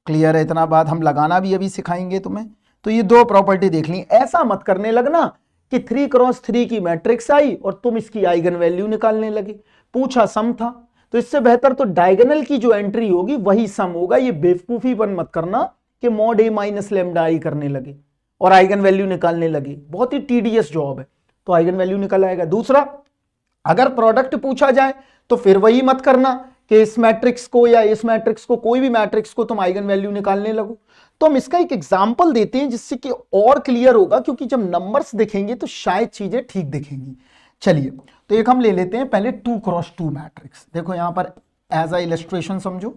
क्लियर है इतना बात? हम लगाना भी अभी सिखाएंगे तुम्हें। तो ये दो प्रॉपर्टी देख ली। ऐसा मत करने लगना कि 3 क्रॉस 3 की मैट्रिक्स आई और तुम इसकी आइगन वैल्यू निकालने लगे। पूछा सम था, तो इससे बेहतर तो डायगोनल की जो एंट्री होगी वही सम होगा। ये बेवकूफीपन मत करना कि मॉड ए माइनस लैम्डा आई करने लगे और आइगन वैल्यू निकालने लगे, बहुत ही टीडियस जॉब है। तो आइगन वैल्यू निकल आएगा। दूसरा, अगर प्रोडक्ट पूछा जाए तो फिर वही मत करना कि इस मैट्रिक्स को या इस मैट्रिक्स को, कोई भी मैट्रिक्स को तुम आइगन वैल्यू निकालने लगो। तो हम इसका एक एग्जांपल देते हैं जिससे कि और क्लियर होगा, क्योंकि जब नंबर्स दिखेंगे तो शायद चीजें ठीक दिखेंगी। चलिए, तो एक हम ले लेते हैं पहले 2 क्रॉस 2 मैट्रिक्स। देखो यहां पर एज अ इलस्ट्रेशन समझो,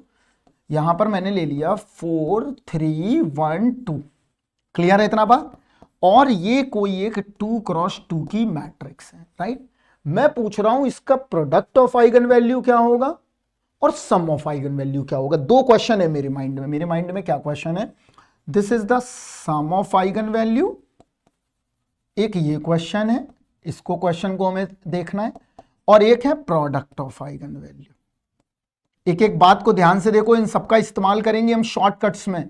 यहां पर मैंने ले लिया 4 3 1 2। क्लियर है इतना बात? और ये कोई एक 2 क्रॉस 2 की मैट्रिक्स है, राइट। मैं पूछ रहा हूं इसका प्रोडक्ट ऑफ आइगन वैल्यू क्या होगा और सम ऑफ आइगन वैल्यू क्या होगा। दो क्वेश्चन है मेरे माइंड में। मेरे माइंड में क्या क्वेश्चन है, this is the sum of eigen value, एक ये क्वेश्चन है, इसको क्वेश्चन को हमें देखना है, और एक है प्रोडक्ट ऑफ आइगन वैल्यू। एक एक बात को ध्यान से देखो, इन सबका इस्तेमाल करेंगे हम शॉर्टकट्स में,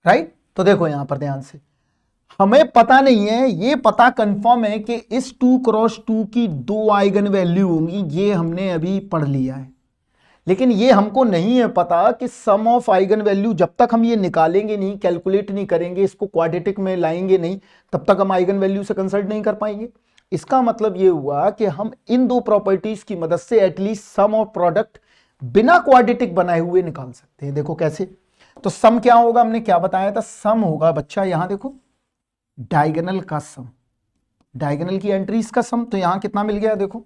राइट। तो देखो यहां पर ध्यान से, हमें पता नहीं है, ये पता कंफर्म है कि इस 2x2 की 2 आइगन वैल्यू होंगी, ये हमने अभी पढ़ लिया है। लेकिन ये हमको नहीं है पता कि सम ऑफ आइगन वैल्यू, जब तक हम ये निकालेंगे नहीं, कैलकुलेट नहीं करेंगे, इसको क्वाड्रेटिक में लाएंगे नहीं, तब तक हम आइगन वैल्यू से कंसल्ट नहीं कर पाएंगे। इसका मतलब ये हुआ कि हम इन दो प्रॉपर्टीज की मदद से एटलीस्ट सम ऑफ प्रोडक्ट बिना क्वाड्रेटिक बनाए हुए निकाल सकते हैं। देखो कैसे। तो सम क्या होगा, हमने क्या बताया था, सम होगा बच्चा, यहां देखो डायगोनल का सम, डायगोनल की एंट्रीज का सम। तो यहां कितना मिल गया, देखो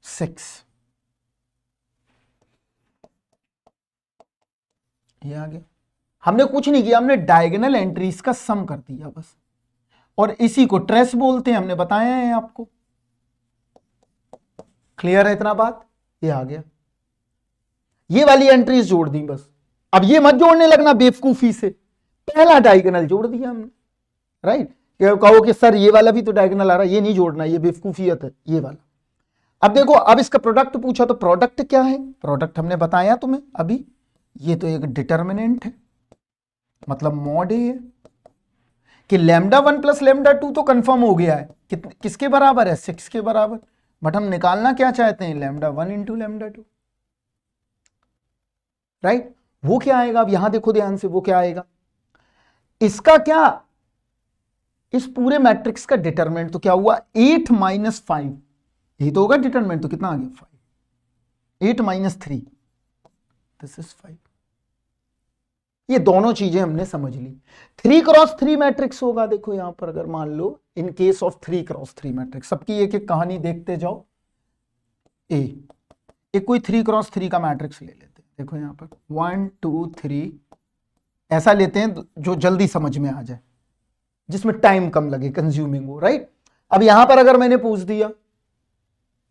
6, ये आ गया। हमने कुछ नहीं किया, हमने डायगोनल एंट्रीज का सम कर दिया बस, और इसी को ट्रेस बोलते हैं, हमने बताया है आपको। क्लियर है इतना बात, ये आ गया। ये वाली एंट्रीज जोड़ दी बस। अब ये मत जोड़ने लगना बेवकूफी से, पहला डायगोनल जोड़ दिया हमने, राइट। कहो कि सर ये वाला भी तो डायगोनल आ रहा है, ये नहीं जोड़ना, ये बेवकूफियत है ये वाला। अब देखो, अब इसका प्रोडक्ट पूछा, तो प्रोडक्ट क्या है, प्रोडक्ट हमने बताया तुम्हें अभी, ये तो एक डिटर्मिनेंट है, मतलब मॉड है कि λ1 प्लस λ2 तो कंफर्म हो गया है, किसके बराबर है, 6 के बराबर। बट हम निकालना क्या चाहते हैं, λ1 इंटू λ2, राइट। वो क्या आएगा, अब यहां देखो ध्यान से, वो क्या आएगा, इसका क्या, इस पूरे मैट्रिक्स का डिटरमिनेंट तो क्या हुआ, 8 माइनस 5, यही तो होगा डिटरमिनेंट, तो कितना आ गया 5, 8 माइनस 3, दिस इज 5। ये दोनों चीजें हमने समझ ली। 3x3 मैट्रिक्स होगा, देखो यहां पर अगर मान लो in case of 3x3 matrix, सबकी एक एक कहानी देखते जाओ। एक कोई 3x3 का मैट्रिक्स ले लेते हैं, देखो यहां पर 1 2 3, ऐसा लेते हैं जो जल्दी समझ में आ जाए, जिसमें टाइम कम लगे, कंज्यूमिंग हो, राइट। अब यहां पर अगर मैंने पूछ दिया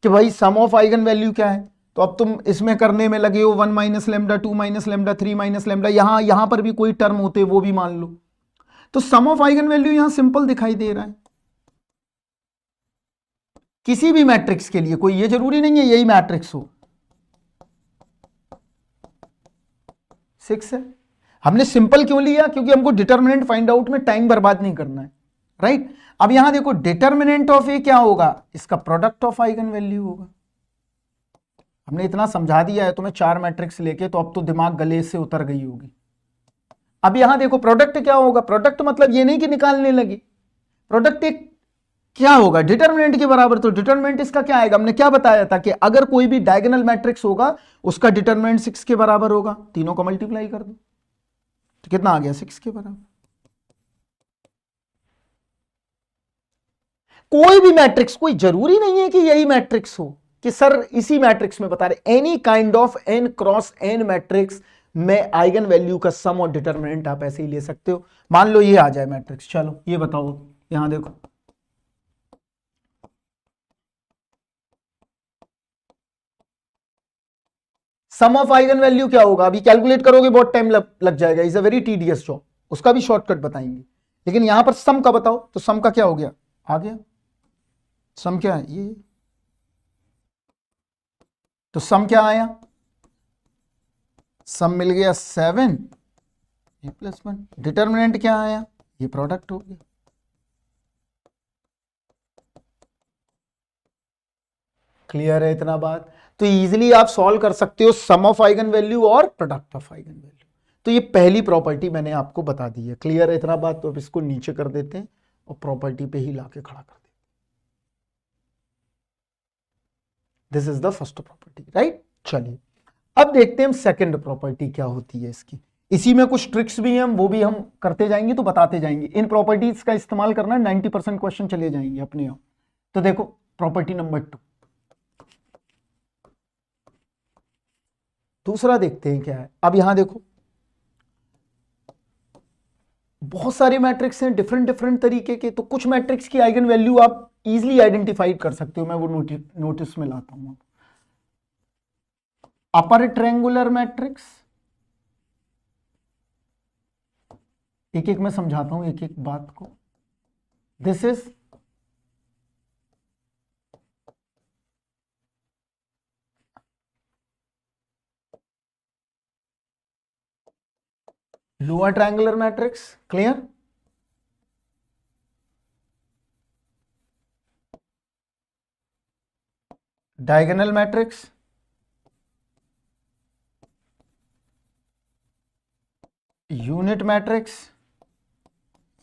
कि भाई सम ऑफ आइगन वैल्यू क्या है, तो अब तुम इसमें करने में लगे हो 1 minus lambda, 2 minus lambda, 3 minus lambda, यहां पर भी कोई टर्म होते वो भी मान लो, तो सम ऑफ आइगन वैल्यू यहां सिंपल दिखाई दे रहा है किसी भी मैट्रिक्स के लिए, कोई ये जरूरी नहीं है यही मैट्रिक्स हो, 6 है। हमने सिंपल क्यों लिया, क्योंकि हमको डिटर्मिनेंट फाइंड आउट में टाइम बर्बाद नहीं करना है, राइट। अब यहां देखो डिटर्मिनेंट ऑफ ए क्या होगा, इसका प्रोडक्ट ऑफ आइगन वैल्यू होगा। हमने इतना समझा दिया है तुम्हें 4 मैट्रिक्स लेके, तो अब तो दिमाग गले से उतर गई होगी। अब यहां देखो प्रोडक्ट क्या होगा, प्रोडक्ट मतलब ये नहीं कि निकालने लगी, प्रोडक्ट एक क्या होगा, डिटर्मिनेंट के बराबर। तो डिटर्मिनेंट इसका क्या आएगा, हमने क्या बताया था कि अगर कोई भी डायगोनल मैट्रिक्स होगा उसका डिटर्मिनेंट 6 के बराबर होगा, तीनों को मल्टीप्लाई कर दो तो कितना आ गया, 6 के बराबर। कोई भी मैट्रिक्स, कोई जरूरी नहीं है कि यही मैट्रिक्स हो, कि सर इसी मैट्रिक्स में बता रहे, any kind of n cross n matrix में आइगन वैल्यू का सम और डिटर्मिनेंट आप ऐसे ही ले सकते हो। मान लो ये आ जाए मैट्रिक्स, चलो ये बताओ, यहां देखो सम ऑफ आइगन वैल्यू क्या होगा, अभी कैलकुलेट करोगे बहुत टाइम लग जाएगा, is a very tedious job, उसका भी शॉर्टकट बताएंगे। लेकिन यहां पर सम का बताओ, तो सम का क्या हो गया, आ गया सम क्या है ये, तो सम क्या आया, सम मिल गया 7 ए प्लस 1, डिटर्मिनेंट क्या आया, ये प्रोडक्ट हो गया। क्लियर है इतना बात, तो इजीली आप सॉल्व कर सकते हो सम ऑफ आइगन वैल्यू और प्रोडक्ट ऑफ आइगन वैल्यू। तो ये पहली प्रॉपर्टी मैंने आपको बता दी है। क्लियर है इतना बात, तो अब इसको नीचे कर देते हैं और प्रॉपर्टी पे ही लाके खड़ा कर देते हैं। This is the first property, right. चलिए अब देखते हैं हम सेकंड प्रॉपर्टी क्या होती है इसकी। इसी में कुछ ट्रिक्स भी हैं, वो भी हम करते जाएंगे, तो बताते जाएंगे। इन प्रॉपर्टीज का इस्तेमाल करना, 90% क्वेश्चन चले जाएंगे अपने आप। तो देखो प्रॉपर्टी नंबर 2, दूसरा देखते हैं क्या है। अब यहां देखो बहुत सारे मैट्रिक्स हैं डिफरेंट डिफरेंट तरीके के, तो कुछ मैट्रिक्स की आइगन वैल्यू आप इजीली आइडेंटिफाई कर सकते हो, मैं वो नोटिस में लाता हूं। अपर ट्रायंगुलर मैट्रिक्स, एक एक मैं समझाता हूं एक एक बात को। This is lower triangular matrix, clear. Diagonal matrix, unit matrix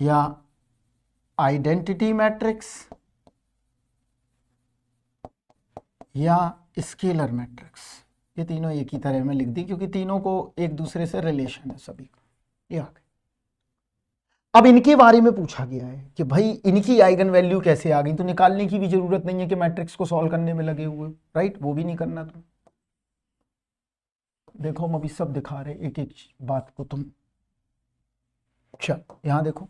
या आइडेंटिटी मैट्रिक्स या स्केलर मैट्रिक्स। ये तीनों एक ही तरह में लिख दी क्योंकि तीनों को एक दूसरे से रिलेशन है सभी का। ये आ गए। अब इनके बारे में पूछा गया है कि भाई इनकी आइगन वैल्यू कैसे आ गई, तो निकालने की भी जरूरत नहीं है कि मैट्रिक्स को सॉल्व करने में लगे हुए, राइट, वो भी नहीं करना तुम। देखो हम अभी सब दिखा रहे एक एक बात को तुम। चल यहां देखो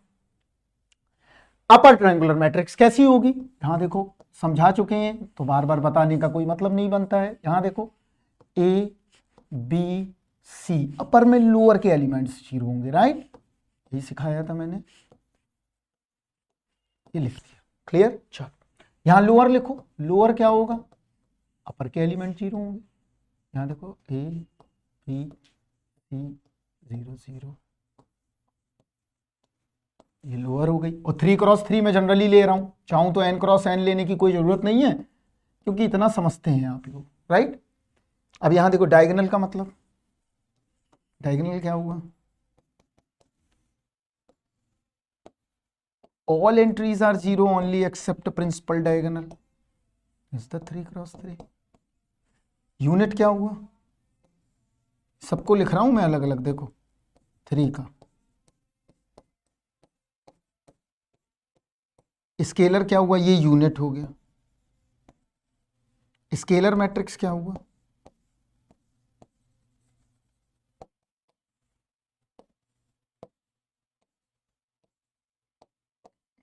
अपर ट्रायंगुलर मैट्रिक्स कैसी होगी, यहां देखो समझा चुके हैं तो बार बार बताने का कोई मतलब नहीं बनता है। यहां देखो ए बी सी, अपर में लोअर के एलिमेंट्स 0 होंगे, राइट, यही सिखाया था मैंने, ये लिख दिया, क्लियर। चल यहां लोअर लिखो, लोअर क्या होगा, अपर के एलिमेंट 0 होंगे। यहां देखो ए बी सी 0 0, ये लोअर हो गई। और 3x3 में जनरली ले रहा हूं, चाहूं तो n×n लेने की कोई जरूरत नहीं है क्योंकि इतना समझते हैं आप लोग, राइट। अब यहां देखो डायगोनल का मतलब, डायगोनल क्या हुआ, all entries are 0 only except principal diagonal is the 3x3। Unit क्या हुआ, सबको लिख रहा हूं मैं अलग अलग, देखो 3 का। स्केलर क्या हुआ, ये यूनिट हो गया। स्केलर मैट्रिक्स क्या हुआ,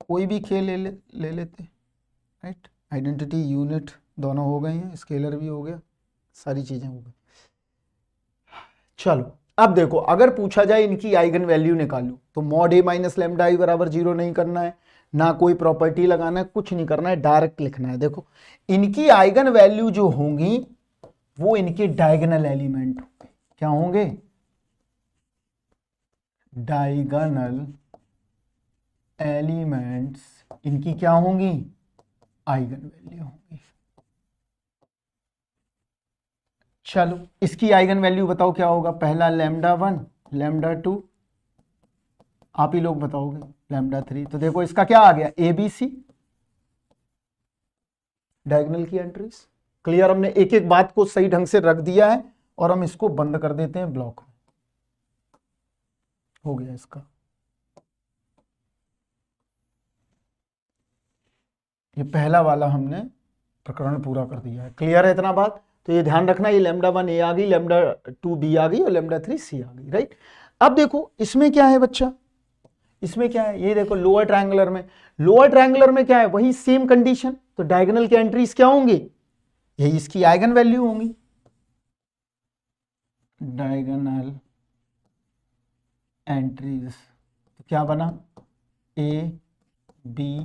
कोई भी के ले लेते, राइट, आइडेंटिटी यूनिट दोनों हो गए हैं, स्केलर भी हो गया, सारी चीजें हो गई। चलो अब देखो अगर पूछा जाए इनकी आइगन वैल्यू निकालो तो मॉड ए माइनस लैम्डा आई बराबर 0 नहीं करना है, ना कोई प्रॉपर्टी लगाना है, कुछ नहीं करना है, डायरेक्ट लिखना है। देखो इनकी आइगन वैल्यू जो होंगी वो इनके डायगोनल एलिमेंट होंगे। क्या होंगे, डायगोनल एलिमेंट्स इनकी क्या होंगी, आइगन वैल्यू होंगी। चलो इसकी आइगन वैल्यू बताओ क्या होगा, पहला λ1 λ2, आप ही लोग बताओगे, λ3। तो देखो इसका क्या आ गया, ABC डायगोनल की एंट्रीज। क्लियर, हमने एक एक बात को सही ढंग से रख दिया है और हम इसको बंद कर देते हैं ब्लॉक में, हो गया इसका। ये पहला वाला हमने प्रकरण पूरा कर दिया है। क्लियर है इतना बात, तो ये ध्यान रखना, ये λ1 ए आ गई, λ2 बी आ गई और λ3 सी आ गई, राइट। अब देखो इसमें क्या है बच्चा, इसमें क्या है, ये देखो लोअर ट्रायंगुलर में, लोअर ट्रायंगुलर में क्या है, वही सेम कंडीशन, तो डायगोनल के एंट्रीज क्या होंगी, यही इसकी आइगन वैल्यू होंगी। डायगोनल एंट्रीज तो क्या बना, A B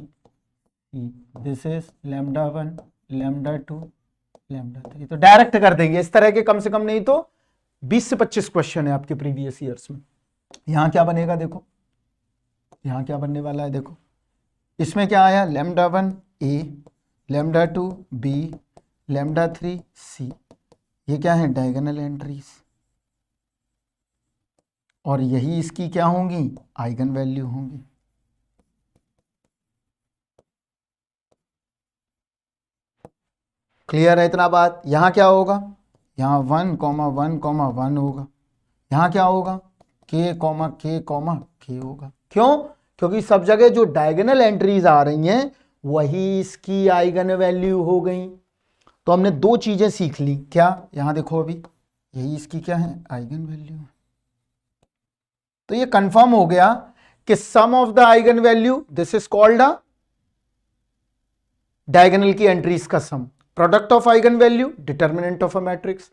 C, this is λ1 λ2 λ3। तो डायरेक्ट कर देंगे इस तरह के, कम से कम नहीं तो 20 से 25 क्वेश्चन है आपके प्रीवियस ईयर्स में। यहां क्या बनेगा, देखो यहां क्या बनने वाला है, देखो इसमें क्या आया, λ1 ए λ2 बी λ3 सी, ये क्या है डायगोनल एंट्रीज, और यही इसकी क्या होंगी, आइगन वैल्यू होंगी। क्लियर है इतना बात। यहां क्या होगा, यहां 1 1 1 होगा, यहां क्या होगा k k होगा। क्यों, क्योंकि सब जगह जो डायगोनल एंट्रीज आ रही हैं वही इसकी आइगन वैल्यू हो गई। तो हमने दो चीजें सीख ली, क्या, यहां देखो अभी यही इसकी क्या है, आइगन वैल्यू। तो ये कंफर्म हो गया कि sum of the eigen value this is called a diagonal की एंट्रीज का sum, product of eigen value determinant of a matrix,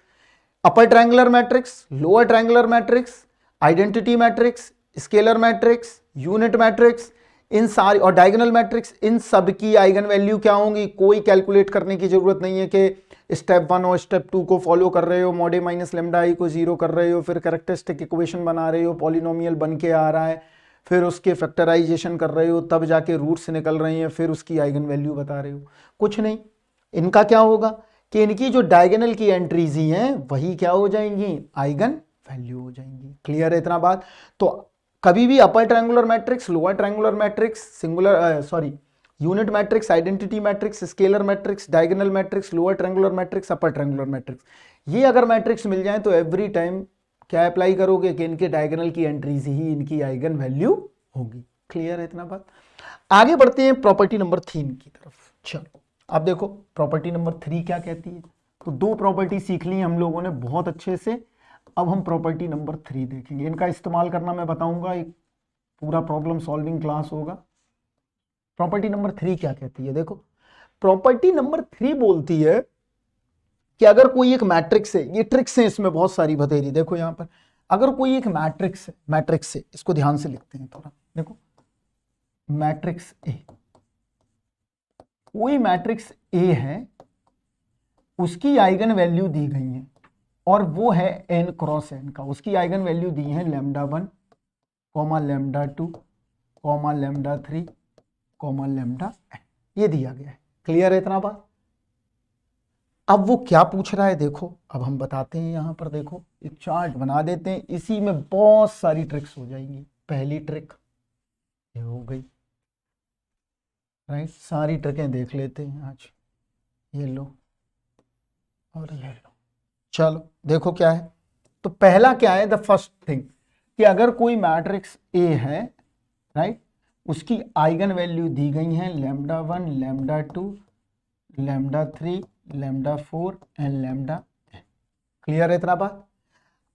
upper triangular matrix, lower triangular matrix, identity matrix, scalar matrix, unit matrix, इन सारी और diagonal matrix, इन सब की eigen value क्या होंगी, कोई कैलकुलेट करने की जरूरत नहीं है कि स्टेप 1 और स्टेप 2 को फॉलो कर रहे हो, mod A minus lambda I को 0 कर रहे हो, फिर कैरेक्टरिस्टिक इक्वेशन बना रहे हो, पॉलिनोमियल बन के आ रहा है, फिर उसके फैक्टराइजेशन कर रहे हो, तब जाके रूट्स निकल रहे हैं, फिर उसकी आइगन वैल्यू बता रहे हो, कुछ नहीं। इनका क्या होगा, कि इनकी जो डायगोनल की एंट्रीज ही हैं वही क्या हो जाएंगी, आइगन वैल्यू हो जाएंगी। क्लियर है इतना बात। तो कभी भी अपर triangular matrix, lower triangular matrix, singular unit matrix, identity matrix, scalar matrix, diagonal matrix, lower triangular matrix, upper triangular matrix, ये अगर मैट्रिक्स मिल जाए तो एवरी टाइम क्या अप्लाई करोगे कि इनके डायगोनल की एंट्रीज ही इनकी आइगन वैल्यू होगी। क्लियर है इतना बात। आगे बढ़ते हैं प्रॉपर्टी नंबर 3 की तरफ। चलो अब देखो प्रॉपर्टी नंबर 3 क्या कहती है। तो दो प्रॉपर्टी सीख ली हम लोगों ने बहुत अच्छे से। अब हम प्रॉपर्टी नंबर 3 देखेंगे। इनका इस्तेमाल करना मैं बताऊंगा, एक पूरा प्रॉब्लम सॉल्विंग क्लास होगा। प्रॉपर्टी नंबर 3 क्या कहती है, देखो प्रॉपर्टी नंबर 3 बोलती है कि अगर कोई एक मैट्रिक्स है, ये ट्रिक्स है इसमें बहुत सारी बतेरी। देखो यहां पर अगर कोई एक मैट्रिक्स है, इसको ध्यान से लिखते हैं थोड़ा। देखो मैट्रिक्स ए, कोई मैट्रिक्स ए है, उसकी आइगन वैल्यू दी गई है और वो है n क्रॉस n का। उसकी आइगन वैल्यू दी है λ1, λ2, λ3, λn, ये दिया गया है। क्लियर है इतना बात। अब वो क्या पूछ रहा है देखो, अब हम बताते हैं। यहां पर देखो एक चार्ट बना देते हैं, इसी में बहुत सारी ट्रिक्स हो जाएंगी। पहली ट्रिक ये हो गई, राइट। सारी ट्रिकें देख लेते हैं आज। ये लो और ये लो। चलो देखो क्या है। तो पहला क्या है, द फर्स्ट थिंग, कि अगर कोई मैट्रिक्स ए है, राइट, उसकी आइगन वैल्यू दी गई है λ1, λ2, λ3, λ4 एंड λn। क्लियर है इतना बात।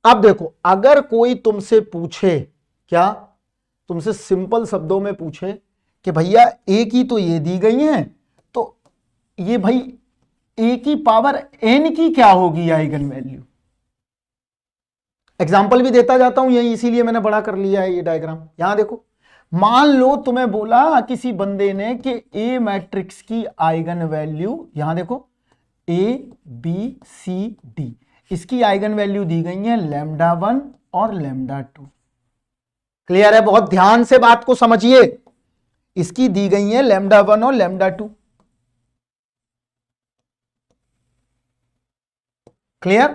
अब देखो अगर कोई तुमसे पूछे, क्या तुमसे सिंपल शब्दों में पूछे कि भैया ए की तो ये दी गई है, तो ये भाई ए की पावर n की क्या होगी आइगन वैल्यू। एग्जाम्पल भी देता जाता हूं यही, इसीलिए मैंने बड़ा कर लिया है ये डायग्राम। यहां देखो मान लो तुम्हें बोला किसी बंदे ने कि ए मैट्रिक्स की आइगन वैल्यू, यहां देखो ए बी सी डी, इसकी आइगन वैल्यू दी गई है λ1 और λ2। क्लियर है, बहुत ध्यान से बात को समझिए। इसकी दी गई है λ1 और λ2। क्लियर।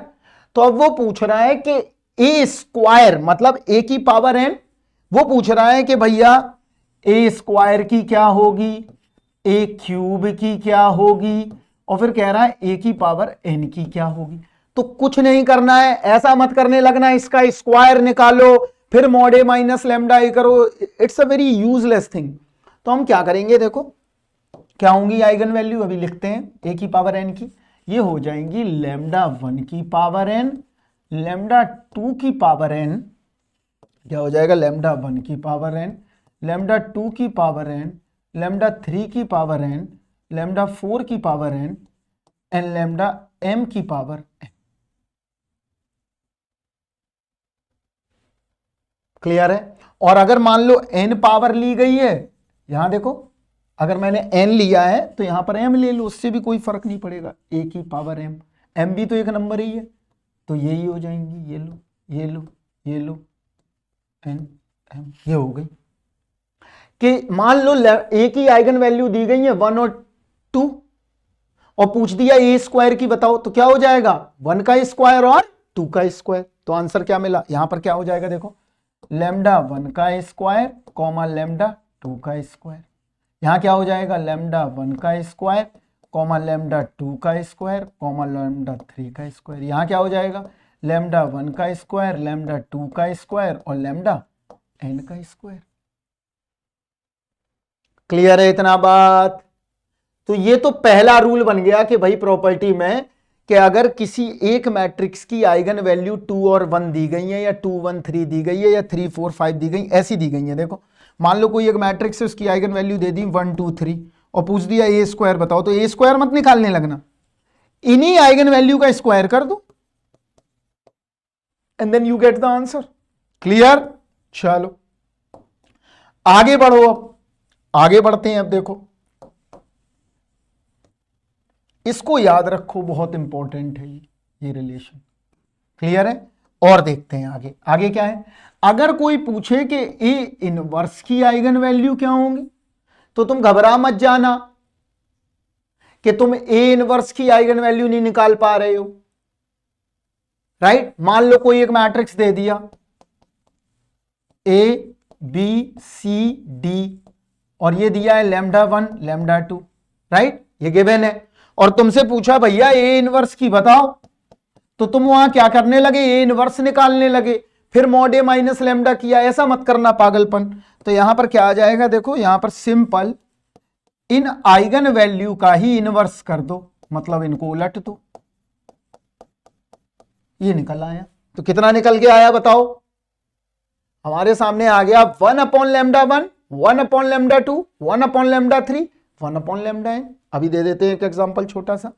तो अब वो पूछ रहा है कि ए स्क्वायर मतलब ए की पावर n, वो पूछ रहा है कि भैया ए स्क्वायर की क्या होगी, ए क्यूब की क्या होगी, और फिर कह रहा है ए की पावर n की क्या होगी। तो कुछ नहीं करना है, ऐसा मत करने लगना इसका स्क्वायर निकालो फिर मॉड ए माइनस लैम्डा ए करो, it's a very useless thing. तो हम क्या करेंगे, देखो क्या होंगी आइगन वैल्यू, अभी लिखते हैं। ए की पावर n की ये हो जाएंगी λ1 की पावर n, λ2 की पावर n, क्या हो जाएगा λ1 की पावर n, λ2 की पावर n, λ3 की पावर n, λ4 की पावर n एंड λm की पावर n। क्लियर है। और अगर मान लो n पावर ली गई है, यहां देखो अगर मैंने n लिया है तो यहां पर m ले लो, उससे भी कोई फर्क नहीं पड़ेगा। a की पावर m, m भी तो एक नंबर ही है, तो यही हो जाएंगी। ये लो ये लो ये लो n m, ये हो गई। कि मान लो a की आइगन वैल्यू दी गई है 1 और 2 और पूछ दिया ए स्क्वायर की बताओ, तो क्या हो जाएगा 1 का स्क्वायर और 2 का स्क्वायर। तो आंसर क्या मिला, यहां पर क्या हो जाएगा देखो λ1 का स्क्वायर कॉमा λ2 का स्क्वायर। यहां क्या हो जाएगा λ1 का स्क्वायर कॉमा λ2 का स्क्वायर कॉमा λ3 का स्क्वायर। यहां क्या हो जाएगा λ1 का स्क्वायर, λ2 का स्क्वायर और λn का स्क्वायर। क्लियर है इतना बात। तो ये तो पहला रूल बन गया कि भाई प्रॉपर्टी में कि अगर किसी एक मैट्रिक्स की आइगन वैल्यू 2 और 1 दी गई है या 2 1 3 दी गई है या 3 4 5 दी गई, ऐसी दी गई है। देखो मान लो कोई एक मैट्रिक्स है, उसकी आइगन वैल्यू दे दी 1 2 3 और पूछ दिया ए स्क्वायर बताओ, तो ए स्क्वायर मत निकालने लगना, इन्हीं आइगन वैल्यू का स्क्वायर कर दो and then you get the answer. Clear. चलो आगे बढ़ो, अब आगे बढ़ते हैं। अब देखो इसको याद रखो, बहुत इंपॉर्टेंट है ये रिलेशन। क्लियर है। और देखते हैं आगे। आगे क्या है, अगर कोई पूछे कि ए इनवर्स की आइगन वैल्यू क्या होंगी, तो तुम घबरा मत जाना, कि तुम ए इनवर्स की आइगन वैल्यू नहीं निकाल पा रहे हो, राइट। मान लो कोई एक मैट्रिक्स दे दिया ए बी सी डी और ये दिया है λ1 λ2, राइट, ये गिवन है और तुमसे पूछा भैया ए इनवर्स की बताओ, तो तुम वहां क्या करने लगे, ए इनवर्स निकालने लगे, फिर मॉड ए माइनस लैम्डा किया। ऐसा मत करना पागलपन। तो यहां पर क्या आ जाएगा, देखो यहां पर सिंपल इन आइगन वैल्यू का ही इनवर्स कर दो, मतलब इनको उलट दो, ये निकल आया। तो कितना निकल के आया बताओ, हमारे सामने आ गया 1/λ1, 1/λ2, 1/λ3, 1/λn। अभी दे देते हैं एक एग्जांपल छोटा सा।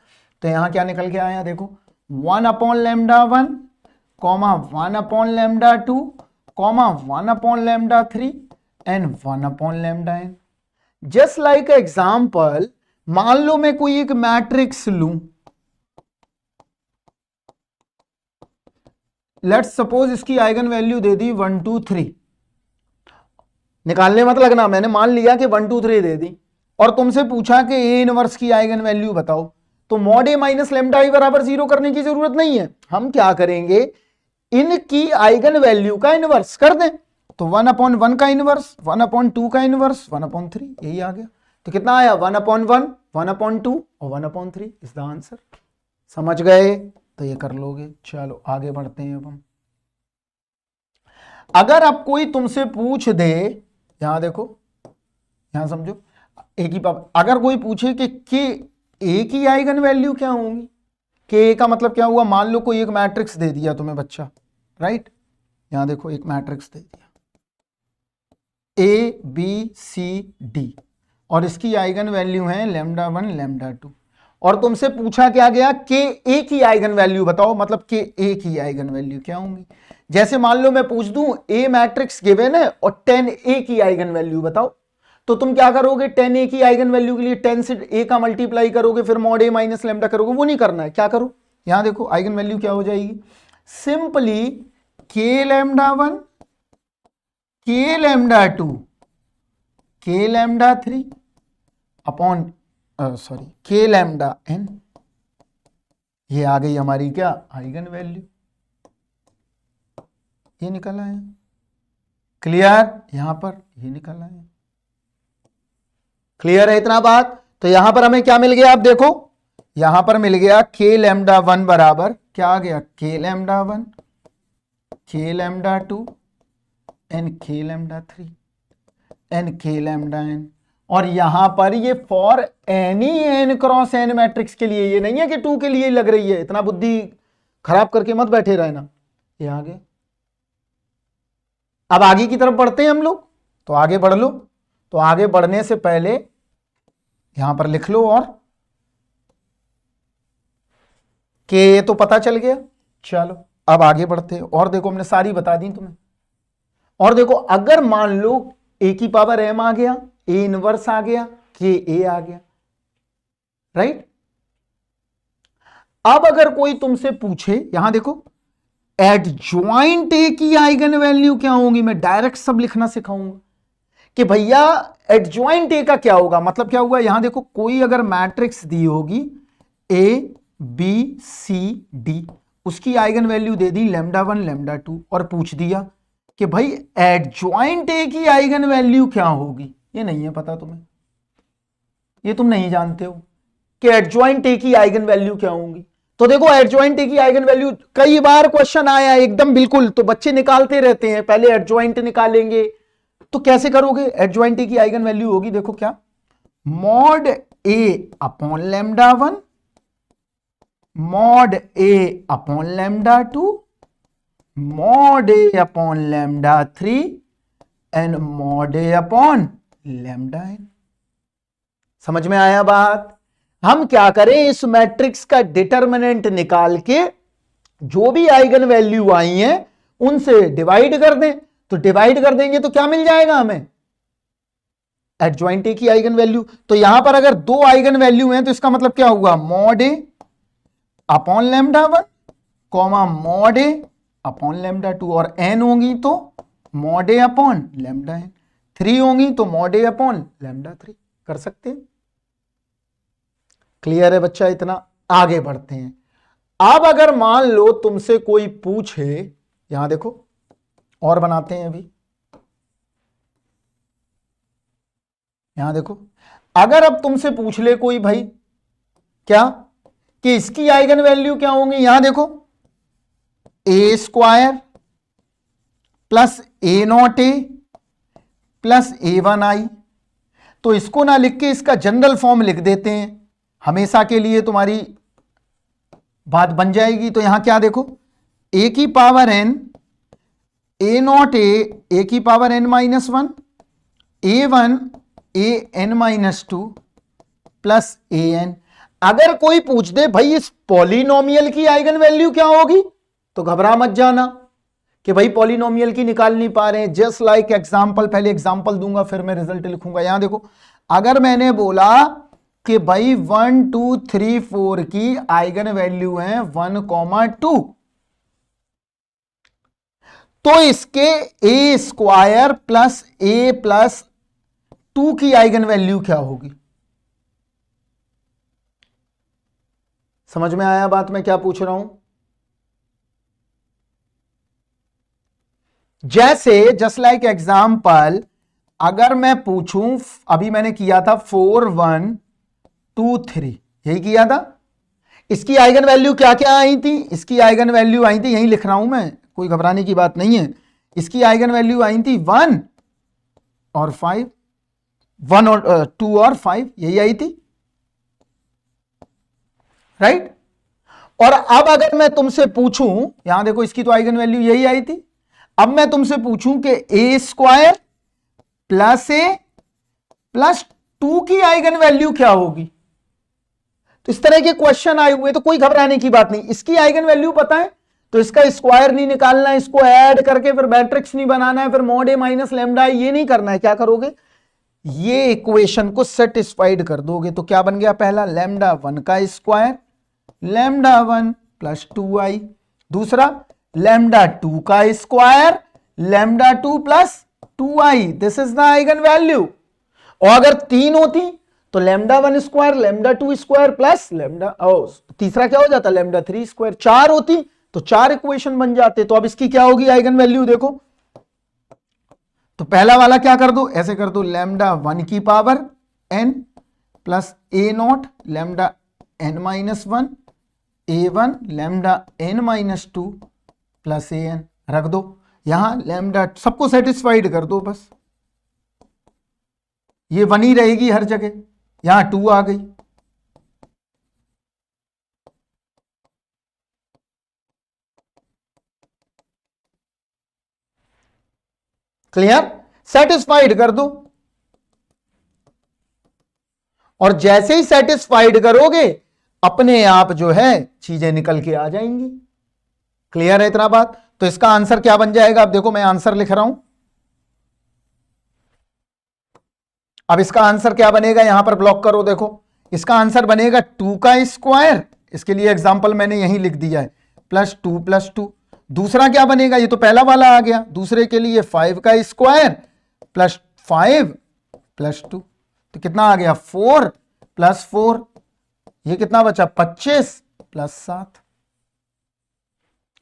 तो यहां क्या निकल के आया देखो, 1/λ1, 1/λ2, 1/λ3 and 1/λn। Just like example, मान लो मैं कोई एक मैट्रिक्स लूं, लेट्स सपोज इसकी आइगन वैल्यू दे दी 1 2 3, निकालने मत लगना, मैंने मान लिया कि 1 2 3 दे दी और तुमसे पूछा कि ए इनवर्स की आइगन वैल्यू बताओ, तो मॉड ए माइनस लैम्डा आई बराबर 0 करने की जरूरत नहीं है। हम क्या करेंगे, इनकी आइगन वैल्यू का इनवर्स कर दें। तो 1/1 का इनवर्स, 1/2 का इनवर्स, 1/3, यही आ गया। तो कितना आया, 1/1, 1/2 और 1/3 इज द आंसर। समझ गए, तो ये कर लोगे। चलो आगे बढ़ते हैं अब हम। अगर अब कोई तुमसे पूछ दे, यहां देखो, यहां समझो, एक ही पावर, अगर कोई पूछे कि ए की आइगन वैल्यू क्या होंगी, कि ए का मतलब क्या हुआ, मान लो कोई एक मैट्रिक्स दे दिया तुम्हें बच्चा, राइट, यहां देखो एक मैट्रिक्स दे दिया ए बी सी डी और इसकी आइगन वैल्यू है λ1 λ2 और तुमसे पूछा क्या गया कि ए की आइगन वैल्यू बताओ, मतलब कि ए की आइगन वैल्यू क्या होंगी। जैसे मान लो मैं पूछ दूं ए मैट्रिक्स गिवन है और 10a की आइगन वैल्यू बताओ, तो तुम क्या करोगे, 10a की आइगन वैल्यू के लिए 10 से a का मल्टीप्लाई करोगे, फिर मॉड ए माइनस लैम्डा करोगे, वो नहीं करना है। क्या करो, यहां देखो आइगन वैल्यू क्या हो जाएगी, simply k λ1 k λ2 k λ3 upon sorry k λn, ये आ गई हमारी क्या आइगन वैल्यू, ये निकल आया। क्लियर, यहां पर ये निकल आया। क्लियर है इतना बात। तो यहां पर हमें क्या मिल गया, आप देखो यहां पर मिल गया k λ1 बराबर क्या आ गया, k λ1 k λ2 and k λ3 and k λn। और यहां पर ये for any n cross n matrix के लिए, ये नहीं है कि 2 के लिए लग रही है, इतना बुद्धि खराब करके मत बैठे रहना। ये आगे, अब आगे की तरफ बढ़ते हैं हम लोग, तो आगे बढ़ लो। तो आगे बढ़ने से पहले यहां पर लिख लो, और के ये तो पता चल गया। चलो अब आगे बढ़ते हैं, और देखो हमने सारी बता दी तुम्हें। और देखो अगर मान लो a की पावर m आ गया, ए इनवर्स आ गया, के ए आ गया, राइट। अब अगर कोई तुमसे पूछे, यहां देखो एडजॉइंट ए की आइगन वैल्यू क्या होगी, मैं डायरेक्ट सब लिखना सिखाऊंगा कि भैया एडजॉइंट ए का क्या होगा, मतलब क्या हुआ, यहां देखो कोई अगर मैट्रिक्स दी होगी ए बी सी डी, उसकी आइगन वैल्यू दे दी λ1 λ2 और पूछ दिया कि भाई एडजॉइंट ए की आइगन वैल्यू क्या होगी, ये नहीं है पता तुम्हें, ये तुम नहीं जानते हो कि एडजॉइंट ए की आइगन वैल्यू क्या होंगी। तो देखो एडजॉइंट ए की आइगन वैल्यू कई बार क्वेश्चन आया एकदम बिल्कुल, तो बच्चे निकालते रहते हैं, पहले एडजॉइंट निकालेंगे। तो कैसे करोगे, एडजॉइंट ए की आइगन वैल्यू होगी, देखो क्या, mod A upon λ1 mod A upon λ2 mod A upon λ3 and mod A upon λn। समझ में आया बात। हम क्या करें, इस मैट्रिक्स का डिटर्मिनेंट निकाल के जो भी आइगन वैल्यू आई हैं उनसे डिवाइड कर दें, तो डिवाइड कर देंगे तो क्या मिल जाएगा हमें, एडजॉइंट ए की आइगन वैल्यू। तो यहां पर अगर दो आइगन वैल्यू हैं तो इसका मतलब क्या हुआ, mod A upon λ1 comma mod A upon λ2, और n होंगी तो मॉड ए अपॉन λn, 3 होंगी तो मॉड ए अपॉन λ3। कर सकते हैं। क्लियर है बच्चा? इतना आगे बढ़ते हैं। अब अगर मान लो तुमसे कोई पूछे, यहां देखो और बनाते हैं अभी, यहां देखो, अगर अब तुमसे पूछ ले कोई भाई क्या कि इसकी आइगन वैल्यू क्या होंगी, यहां देखो A square plus A naught A plus A one I, तो इसको ना लिख के इसका जनरल फॉर्म लिख देते हैं, हमेशा के लिए तुम्हारी बात बन जाएगी। तो यहां क्या देखो, ए की power N A naught A की power N minus one A one A N minus two plus A N. अगर कोई पूछ दे भाई इस पॉलिनोमियल की आइगन वैल्यू क्या होगी, तो घबरा मत जाना कि भाई पॉलिनोमियल की निकाल नहीं पा रहे हैं। जस्ट लाइक एग्जांपल, पहले एग्जांपल दूंगा फिर मैं रिजल्ट लिखूंगा। यहां देखो, अगर मैंने बोला कि भाई 1 2 3 4 की आइगन वैल्यू है 1, 2, तो इसके ए स्क्वायर प्लस ए प्लस 2 की आइगन वैल्यू क्या होगी? समझ में आया बात मैं क्या पूछ रहा हूं? जैसे जस्ट लाइक एग्जाम्पल, अगर मैं पूछूं, अभी मैंने किया था 4 1 2 3, यही किया था। इसकी आइगन वैल्यू क्या क्या आई थी? इसकी आइगन वैल्यू आई थी, यही लिख रहा हूं मैं, कोई घबराने की बात नहीं है। इसकी आइगन वैल्यू आई थी 1 और 5, 1 और 2 और 5, यही आई थी, राइट? और अब अगर मैं तुमसे पूछूं, यहां देखो इसकी तो आइगन वैल्यू यही आई थी, अब मैं तुमसे पूछूं कि ए स्क्वायर प्लस ए प्लस 2 की आइगन वैल्यू क्या होगी, तो इस तरह के क्वेश्चन आए हुए, तो कोई घबराने की बात नहीं। इसकी आइगन वैल्यू पता है तो इसका स्क्वायर नहीं निकालना है, इसको ऐड करके फिर मैट्रिक्स नहीं बनाना है, फिर मॉड ए माइनस लैम्डा ये नहीं करना है। क्या करोगे, ये इक्वेशन को सेटिस्फाइड कर दोगे। तो क्या बन गया, पहला लैम्डा 1 का स्क्वायर लैम्डा 1 प्लस 2i, दूसरा लैम्डा 2 का square lambda 2 plus 2i, this is the eigen value. और अगर 3 होती तो lambda 1 square lambda 2 square plus lambda, तीसरा क्या हो जाता, लैम्डा 3 स्क्वायर। 4 होती तो 4 इक्वेशन बन जाते। तो अब इसकी क्या होगी आइगन वैल्यू, देखो, तो पहला वाला क्या कर दो, ऐसे कर दो, लैम्डा 1 की power n plus A naught lambda n minus 1 a1 lambda n minus 2 plus A N, रख दो यहां लैम्डा, सबको सेटिस्फाइड कर दो बस, ये 1 ही रहेगी हर जगह, यहां 2 आ गई। क्लियर, सेटिस्फाइड कर दो, और जैसे ही सेटिस्फाइड करोगे अपने आप जो है चीजें निकल के आ जाएंगी। क्लियर है इतना बात? तो इसका आंसर क्या बन जाएगा, अब देखो मैं आंसर लिख रहा हूं। अब इसका आंसर क्या बनेगा, यहां पर ब्लॉक करो, देखो इसका आंसर बनेगा 2 का स्क्वायर, इसके लिए एग्जांपल मैंने यहीं लिख दिया है, प्लस 2 प्लस 2। दूसरा क्या बनेगा, ये तो पहला वाला आ गया, दूसरे के लिए 5 का स्क्वायर प्लस 5 प्लस 2, तो कितना आ गया 4 प्लस 4, ये कितना बचा 25 प्लस 7,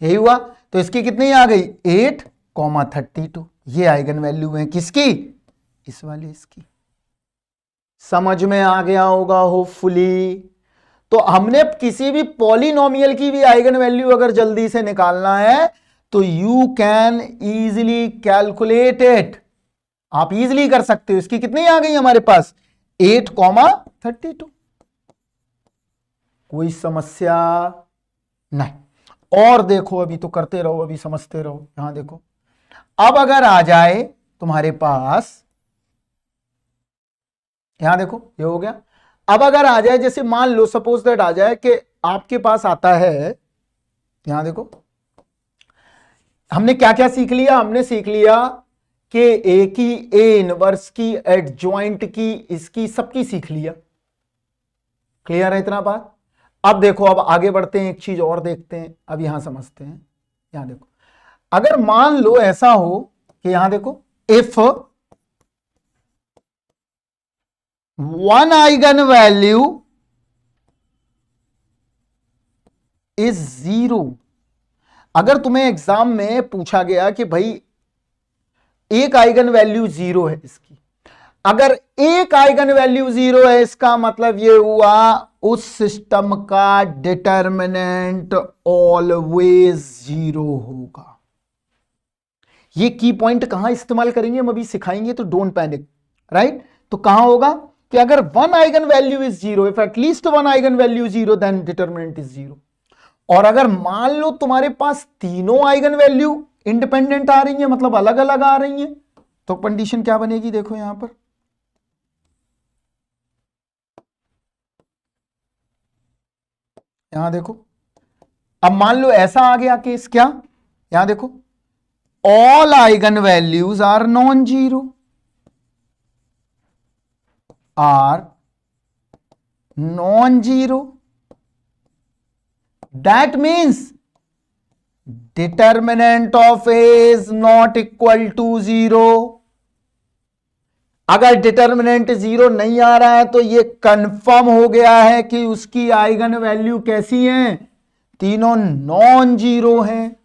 यही हुआ। तो इसकी कितनी आ गई 8,32, ये आइगन वैल्यू है किसकी, इस वाली, इसकी। समझ में आ गया होगा होपफुली। तो हमने किसी भी पॉलिनोमियल की भी आइगन वैल्यू अगर जल्दी से निकालना है तो you can easily calculate it, आप इजीली कर सकते हो। इसकी कितनी आ गई हमारे पास 8,32, कोई समस्या नहीं। और देखो अभी तो करते रहो, अभी समझते रहो। यहां देखो, अब अगर आ जाए तुम्हारे पास, यहां देखो ये हो गया। अब अगर आ जाए, जैसे मान लो सपोज दैट आ जाए कि आपके पास आता है, यहां देखो हमने क्या क्या सीख लिया, हमने सीख लिया कि ए की, ए इनवर्स की, एडजॉइंट की, इसकी सबकी सीख लिया। क्लियर है इतना बात? अब देखो, अब आगे बढ़ते हैं, एक चीज और देखते हैं, अब यहां समझते हैं। यहां देखो, अगर मान लो ऐसा हो कि यहां देखो, if one eigen value is zero. अगर तुम्हें एग्जाम में पूछा गया कि भाई एक आइगन वैल्यू जीरो है इसकी, अगर एक आइगन वैल्यू जीरो है इसका मतलब यह हुआ उस सिस्टम का डिटर्मिनेंट ऑलवेज जीरो होगा। ये की पॉइंट कहां इस्तेमाल करेंगे हम अभी सिखाएंगे, तो डोंट पैनिक, राइट। तो कहां होगा कि अगर one eigen value is zero, if at least one eigenvalue zero, then determinant is zero. और अगर मान लो तुम्हारे पास तीनों आइगन वैल्यू इंडिपेंडेंट आ रही है, मतलब अलग अलग आ रही है, तो कंडीशन क्या बनेगी, देखो यहां पर, यहां देखो। अब मान लो ऐसा आ गया केस, क्या, यहां देखो, all eigen values are non zero, are non zero, that means determinant of A is not equal to zero. अगर डिटर्मिनेंट जीरो नहीं आ रहा है तो यह कंफर्म हो गया है कि उसकी आइगन वैल्यू कैसी है, तीनों नॉन जीरो हैं।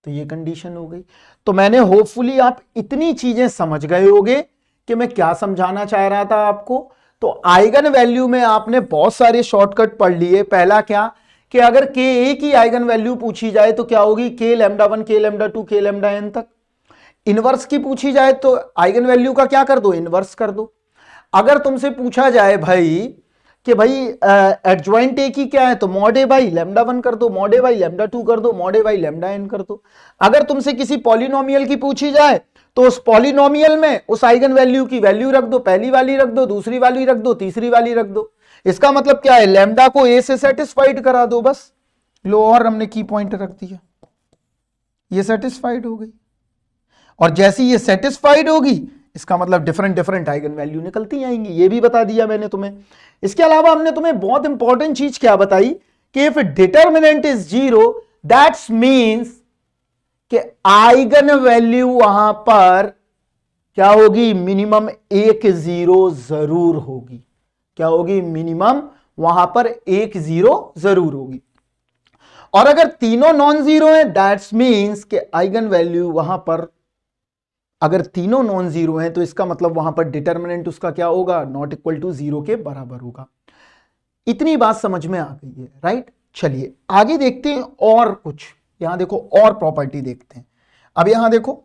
तो ये कंडीशन हो गई। तो मैंने होपफुली आप इतनी चीजें समझ गए होंगे कि मैं क्या समझाना चाह रहा था आपको। तो आइगन वैल्यू में आपने बहुत सारे शॉर्टकट पढ़ लिए। पहला क्या कि अगर के ए की आइगन वैल्यू पूछी जाए तो क्या होगी, के लैम्डा 1 के लैम्डा 2 के लैम्डा एन तक। इनवर्स की पूछी जाए तो आइगन वैल्यू का क्या कर दो, इनवर्स कर दो। अगर तुमसे पूछा जाए भाई कि भाई एडजॉइंट ए की क्या है, तो मॉड ए बाई लैम्डा 1 कर दो, मॉड ए बाई लैम्डा 2 कर दो, mod A by lambda n कर दो। अगर तुमसे किसी पॉलिनोमियल की पूछी जाए तो उस पॉलिनोमियल में उस आइगन वैल्यू की वैल्यू रख दो, पहली वाली रख दो, दूसरी वाली रख दो, तीसरी वाली रख दो। इसका मतलब क्या है, लैम्डा को ए से सेटिस्फाइड करा दो बस। लो, और हमने की पॉइंट रख दिया, ये सेटिस्फाइड हो गई। और जैसी ये सेटिस्फाइड होगी इसका मतलब डिफरेंट डिफरेंट आइगन वैल्यू निकलती आएंगी, ये भी बता दिया मैंने तुम्हें। इसके अलावा हमने तुम्हें बहुत इंपॉर्टेंट चीज क्या बताई कि if determinant is zero, that's means कि आइगन वैल्यू वहां पर क्या होगी, मिनिमम एक जीरो जरूर होगी। क्या होगी, मिनिमम वहां पर एक जीरो जरूर होगी। और अगर तीनों नॉन जीरो है, दैट्स मींस कि आइगन वैल्यू वहां पर, अगर तीनों नॉन जीरो हैं तो इसका मतलब वहां पर डिटर्मिनेंट उसका क्या होगा, नॉट इक्वल टू जीरो के बराबर होगा। इतनी बात समझ में आ गई है, राइट। चलिए आगे देखते हैं और कुछ। यहां देखो और प्रॉपर्टी देखते हैं। अब यहां देखो,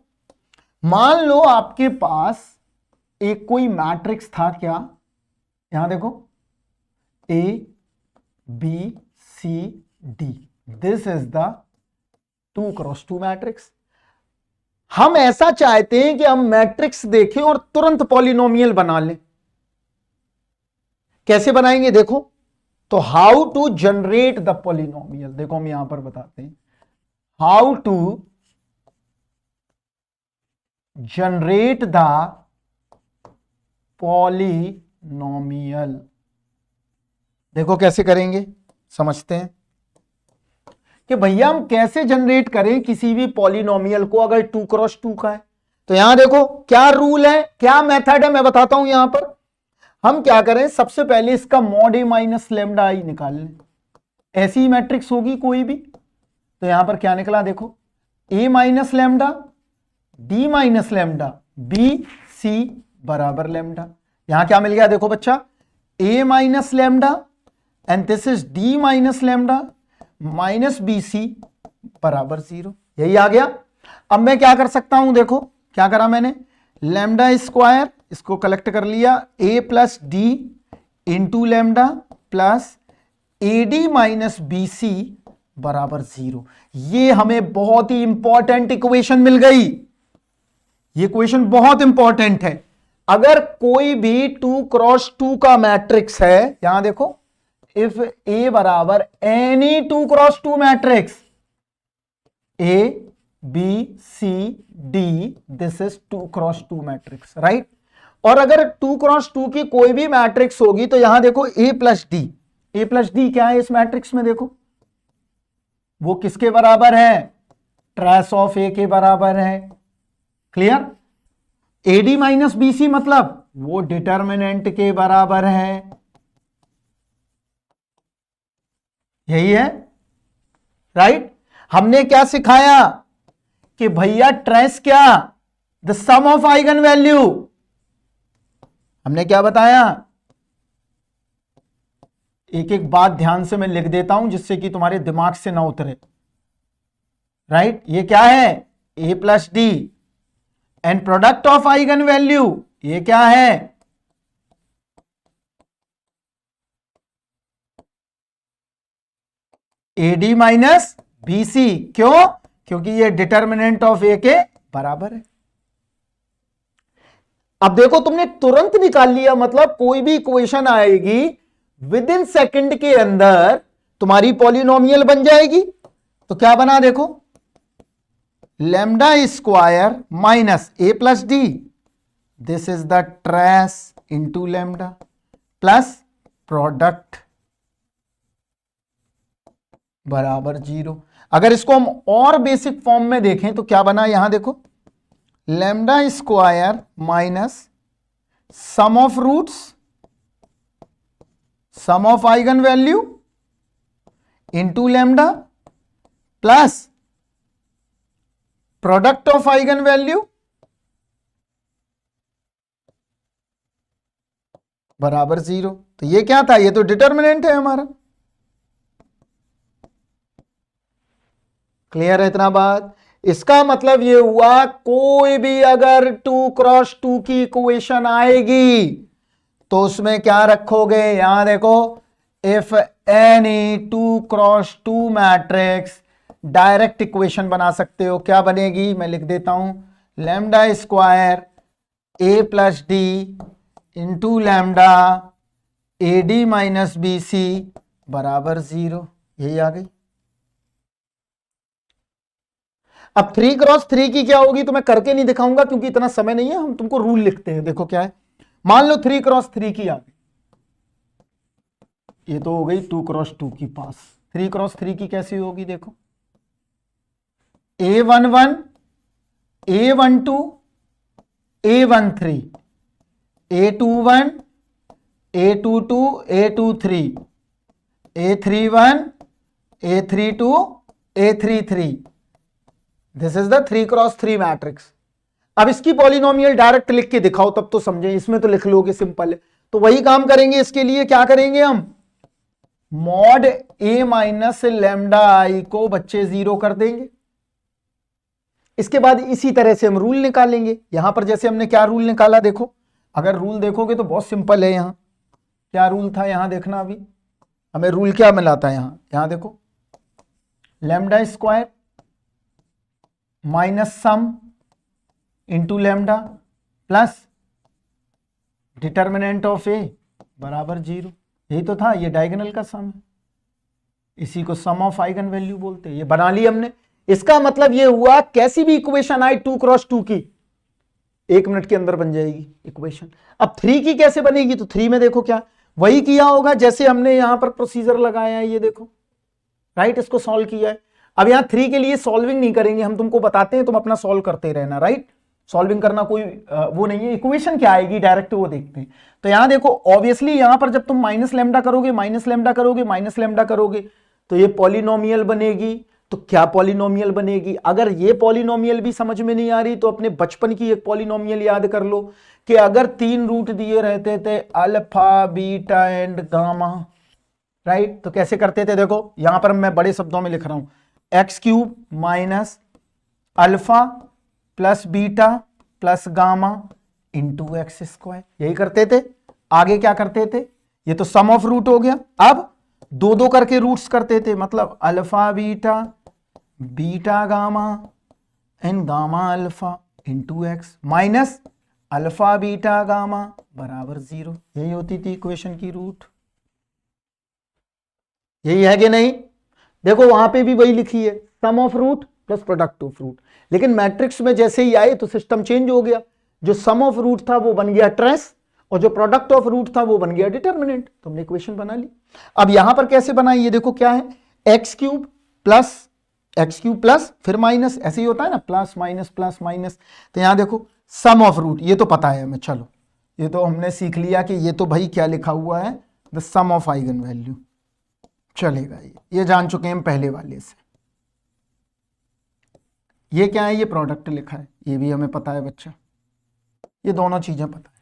मान लो आपके पास एक कोई मैट्रिक्स था, क्या, यहां देखो, A B C D, this is the 2x2 matrix. हम ऐसा चाहते हैं कि हम मैट्रिक्स देखें और तुरंत पॉलिनोमियल बना लें। कैसे बनाएंगे देखो, तो how to generate the polynomial, देखो हम यहां पर बताते हैं, how to generate the polynomial. देखो कैसे करेंगे, समझते हैं कि भैया हम कैसे जनरेट करें किसी भी पॉलिनोमियल को अगर 2x2 का है। तो यहां देखो क्या रूल है, क्या मेथड है, मैं बताता हूं। यहां पर हम क्या करें, सबसे पहले इसका mod A minus lambda I निकाल लें। ऐसी ही मैट्रिक्स होगी कोई भी, तो यहां पर क्या निकला देखो, a minus lambda d minus lambda b सी बराबर लेमडा। यहां क्या मिल गया देखो बच्चा, a minus lambda and this is d minus lambda minus B C बराबर जीरो। यही आ गया। अब मैं क्या कर सकता हूं, देखो क्या करा मैंने, लेमडा स्क्वायर इसको कलेक्ट कर लिया, a plus D into lambda plus a D minus B C बराबर जीरो। ये हमें बहुत ही इंपॉर्टेंट इक्वेशन मिल गई। ये इक्वेशन बहुत इंपॉर्टेंट है। अगर कोई भी 2x2 का मैट्रिक्स है, यहां देखो, इफ ए बराबर any 2x2 matrix, A B C D, this is 2x2 matrix, right. और अगर 2x2 की कोई भी मैट्रिक्स होगी तो यहां देखो ए प्लस डी, ए प्लस डी क्या है इस मैट्रिक्स में, देखो वो किसके बराबर है, ट्रेस ऑफ ए के बराबर है। क्लियर। एडी माइनस बीसी मतलब वो डिटर्मिनेंट के बराबर है, यही है। राइट। हमने क्या सिखाया कि भैया ट्रेस क्या, the sum of eigen value. हमने क्या बताया, एक एक बात ध्यान से मैं लिख देता हूं जिससे कि तुम्हारे दिमाग से ना उतरे। राइट, ये क्या है, a plus d and product of eigen value, ये क्या है, एडी माइनस बीसी। क्यों, क्योंकि ये डिटर्मिनेंट ऑफ ए के बराबर है। अब देखो तुमने तुरंत निकाल लिया, मतलब कोई भी इक्वेशन आएगी विद इन सेकेंड के अंदर तुम्हारी पॉलिनोमियल बन जाएगी। तो क्या बना देखो, lambda square minus A plus D, this is the trace into lambda plus product बराबर 0। अगर इसको हम और बेसिक फॉर्म में देखें तो क्या बना, यहां देखो, lambda square minus sum of roots, sum of eigen value into lambda plus product of eigen value बराबर 0। तो ये क्या था, ये तो डिटर्मिनेंट है हमारा। क्लियर है इतना बात। इसका मतलब ये हुआ कोई भी अगर 2 क्रॉस 2 की इक्वेशन आएगी तो उसमें क्या रखोगे, यहां देखो, if any 2 cross 2 matrix, direct equation बना सकते हो। क्या बनेगी, मैं लिख देता हूं, lambda square A plus D into lambda A D minus B C बराबर 0। यही आ गई। अब 3 क्रॉस 3 की क्या होगी तो मैं करके नहीं दिखाऊंगा क्योंकि इतना समय नहीं है, हम तुमको रूल लिखते हैं। देखो क्या है, मान लो 3 क्रॉस 3 की आ गई, ये तो हो गई 2 क्रॉस 2 की पास। 3 क्रॉस 3 की कैसी होगी, देखो, A11 A12 A13 A21 A22 A23 A31 A32 A33, this is the 3 cross 3 matrix. अब इसकी पॉलिनोमियल डायरेक्ट लिख के दिखाओ तब तो समझे, इसमें तो लिख लोगे, सिंपल है। तो वही काम करेंगे, इसके लिए क्या करेंगे हम, mod A minus lambda I को बच्चे 0 कर देंगे। इसके बाद इसी तरह से हम रूल निकालेंगे। यहां पर जैसे हमने क्या रूल निकाला, देखो, अगर रूल देखोगे तो बहुत सिंपल है। यहां क्या रूल था, यहां देखना, अभी हमें रूल क्या मिला था, यहां देखो, lambda square minus sum into lambda plus determinant of A बराबर 0। यही तो था, ये डायगोनल का सम है, इसी को सम ऑफ आइगन वैल्यू बोलते हैं। ये बना ली हमने। इसका मतलब ये हुआ कैसी भी इक्वेशन आए 2 क्रॉस 2 की, 1 मिनट के अंदर बन जाएगी इक्वेशन। अब 3 की कैसे बनेगी, तो 3 में देखो क्या, वही किया होगा जैसे हमने यहां पर प्रोसीजर लगाया है, ये देखो, राइट, इसको सॉल्व किया है। अब यहां 3 के लिए सॉल्विंग नहीं करेंगे, हम तुमको बताते हैं, तुम अपना सॉल्व करते रहना, राइट। सॉल्विंग करना कोई वो नहीं है, इक्वेशन क्या आएगी डायरेक्ट वो देखते हैं। तो यहां देखो, ऑब्वियसली यहां पर जब तुम माइनस लैम्डा करोगे, माइनस लैम्डा करोगे, माइनस लैम्डा करोगे तो ये पॉलिनोमियल बनेगी। तो क्या पॉलिनोमियल बनेगी, अगर ये पॉलिनोमियल भी समझ में नहीं आ रही तो अपने बचपन की एक पॉलिनोमियल याद कर लो कि अगर 3 रूट दिए रहते थे, alpha beta and gamma, right, तो कैसे करते थे, देखो यहां पर मैं बड़े शब्दों में लिख रहा हूं, x cube minus alpha plus beta plus gamma into x square, यही करते थे। आगे क्या करते थे, ये तो सम ऑफ रूट हो गया, अब 2-2 करके रूट्स करते थे, मतलब alpha beta beta gamma and gamma alpha into x minus alpha beta gamma बराबर 0। यही होती थी इक्वेशन की रूट। यही है कि नहीं, देखो वहां पे भी वही लिखी है, sum of root plus product of root. लेकिन मैट्रिक्स में जैसे ही आए तो सिस्टम चेंज हो गया, जो सम ऑफ रूट था वो बन गया ट्रेस और जो प्रोडक्ट ऑफ रूट था वो बन गया डिटर्मिनेंट। तो हमने इक्वेशन बना ली। अब यहां पर कैसे बनाई, ये देखो क्या है, एक्स क्यूब प्लस फिर माइनस, ऐसे ही होता है ना, प्लस माइनस। तो यहां देखो सम ऑफ रूट, ये तो पता है हमें, चलो ये तो हमने सीख लिया कि ये तो भाई क्या लिखा हुआ है, the sum of eigen value, चलेगा, ये जान चुके हैं हम पहले वाले से। ये क्या है, ये प्रोडक्ट लिखा है, ये भी हमें पता है बच्चा, ये दोनों चीजें पता है,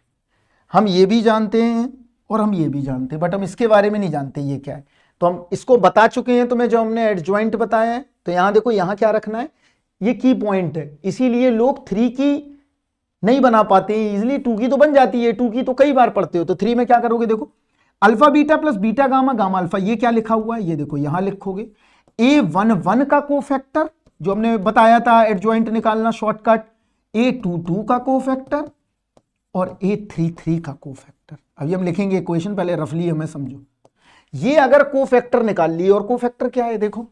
हम ये भी जानते हैं और हम ये भी जानते हैं, बट हम इसके बारे में नहीं जानते ये क्या है। तो हम इसको बता चुके हैं तुम्हें जो हमने एडजॉइंट बताया है। तो यहां देखो, यहां क्या रखना है, ये की पॉइंट है, इसीलिए लोग 3 की नहीं बना पाते हैं इजिली, 2 की तो बन जाती है, 2 की तो कई बार पढ़ते हो। तो 3 में क्या करोगे, देखो alpha beta plus beta gamma gamma alpha, ये क्या लिखा हुआ है, ये देखो यहां लिखोगे A11 का कोफैक्टर जो हमने बताया था एडजॉइंट निकालना शॉर्टकट, A22 का कोफैक्टर और A33 का कोफैक्टर। अभी हम लिखेंगे इक्वेशन, पहले रफली हमें समझो। ये अगर कोफैक्टर निकाल लिए, और कोफैक्टर क्या है देखो,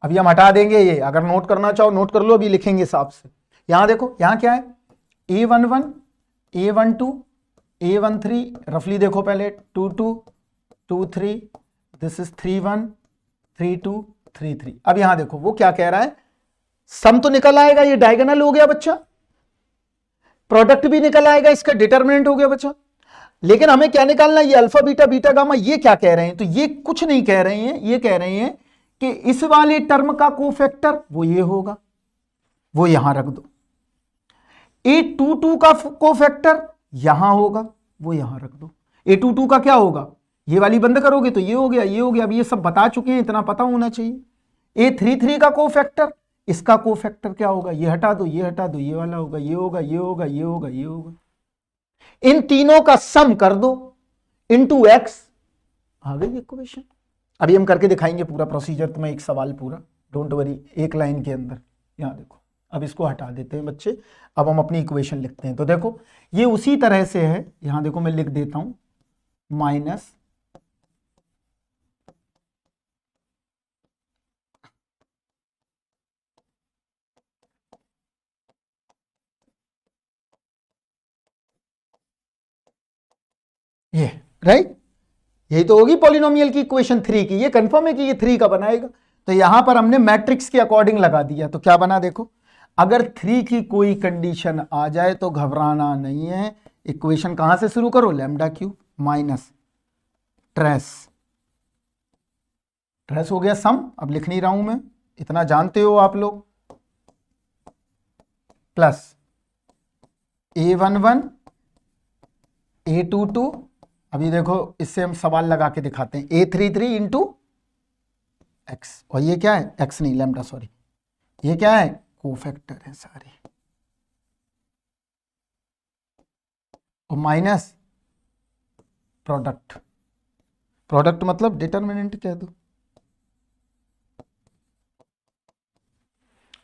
अभी हम हटा देंगे ये, अगर नोट करना चाहो नोट कर लो, अभी लिखेंगे हिसाब से। यहां देखो, यहां क्या है, A11 A12 A13, रफली देखो पहले 22 23, दिस इज 31 32 33। अब यहां देखो वो क्या कह रहा है, सम तो निकल आएगा, ये डायगोनल हो गया बच्चा, प्रोडक्ट भी निकल आएगा, इसका डिटरमिनेंट हो गया बच्चा। लेकिन हमें क्या निकालना है, ये अल्फा बीटा बीटा गामा, ये क्या कह रहे हैं, तो ये कुछ नहीं कह रहे हैं, ये कह रहे हैं कि इस वाले टर्म का कोफैक्टर वो ये होगा, वो यहां रख दो। A22 का कोफैक्टर यहां होगा, वो यहां रख दो। A22 का क्या होगा, ये वाली बंद करोगे तो ये हो गया, ये हो गया, अब ये सब बता चुके हैं, इतना पता होना चाहिए। A33 का कोफैक्टर, इसका कोफैक्टर क्या होगा, ये हटा दो, ये हटा दो, ये वाला होगा, ये होगा, ये होगा, ये होगा, ये होगा। इन तीनों का सम कर दो इंटू एक्स, आ गई इक्वेशन। अभी हम करके दिखाएंगे पूरा प्रोसीजर तुम्हें, एक सवाल पूरा, डोंट वरी, एक लाइन के अंदर। यहां देखो, अब इसको हटा देते हैं बच्चे, अब हम अपनी इक्वेशन लिखते हैं। तो देखो ये उसी तरह से है, यहां देखो मैं लिख देता हूं, माइनस ये, राइट, यही तो होगी पॉलिनोमियल की इक्वेशन 3 की, ये कंफर्म है कि ये 3 का बनाएगा। तो यहां पर हमने मैट्रिक्स के अकॉर्डिंग लगा दिया, तो क्या बना देखो, अगर 3 की कोई कंडीशन आ जाए तो घबराना नहीं है, इक्वेशन कहां से शुरू करो, lambda cube minus trace, trace हो गया सम, अब लिख नहीं रहा हूं मैं, इतना जानते हो आप लोग, प्लस A11 A22, अभी देखो इससे हम सवाल लगा के दिखाते हैं, A33 इंटू एक्स, और ये क्या है, एक्स नहीं लैम्डा, सॉरी, ये क्या है, कोफैक्टर है सारे, और माइनस प्रोडक्ट, प्रोडक्ट मतलब डिटरमिनेंट कह दो।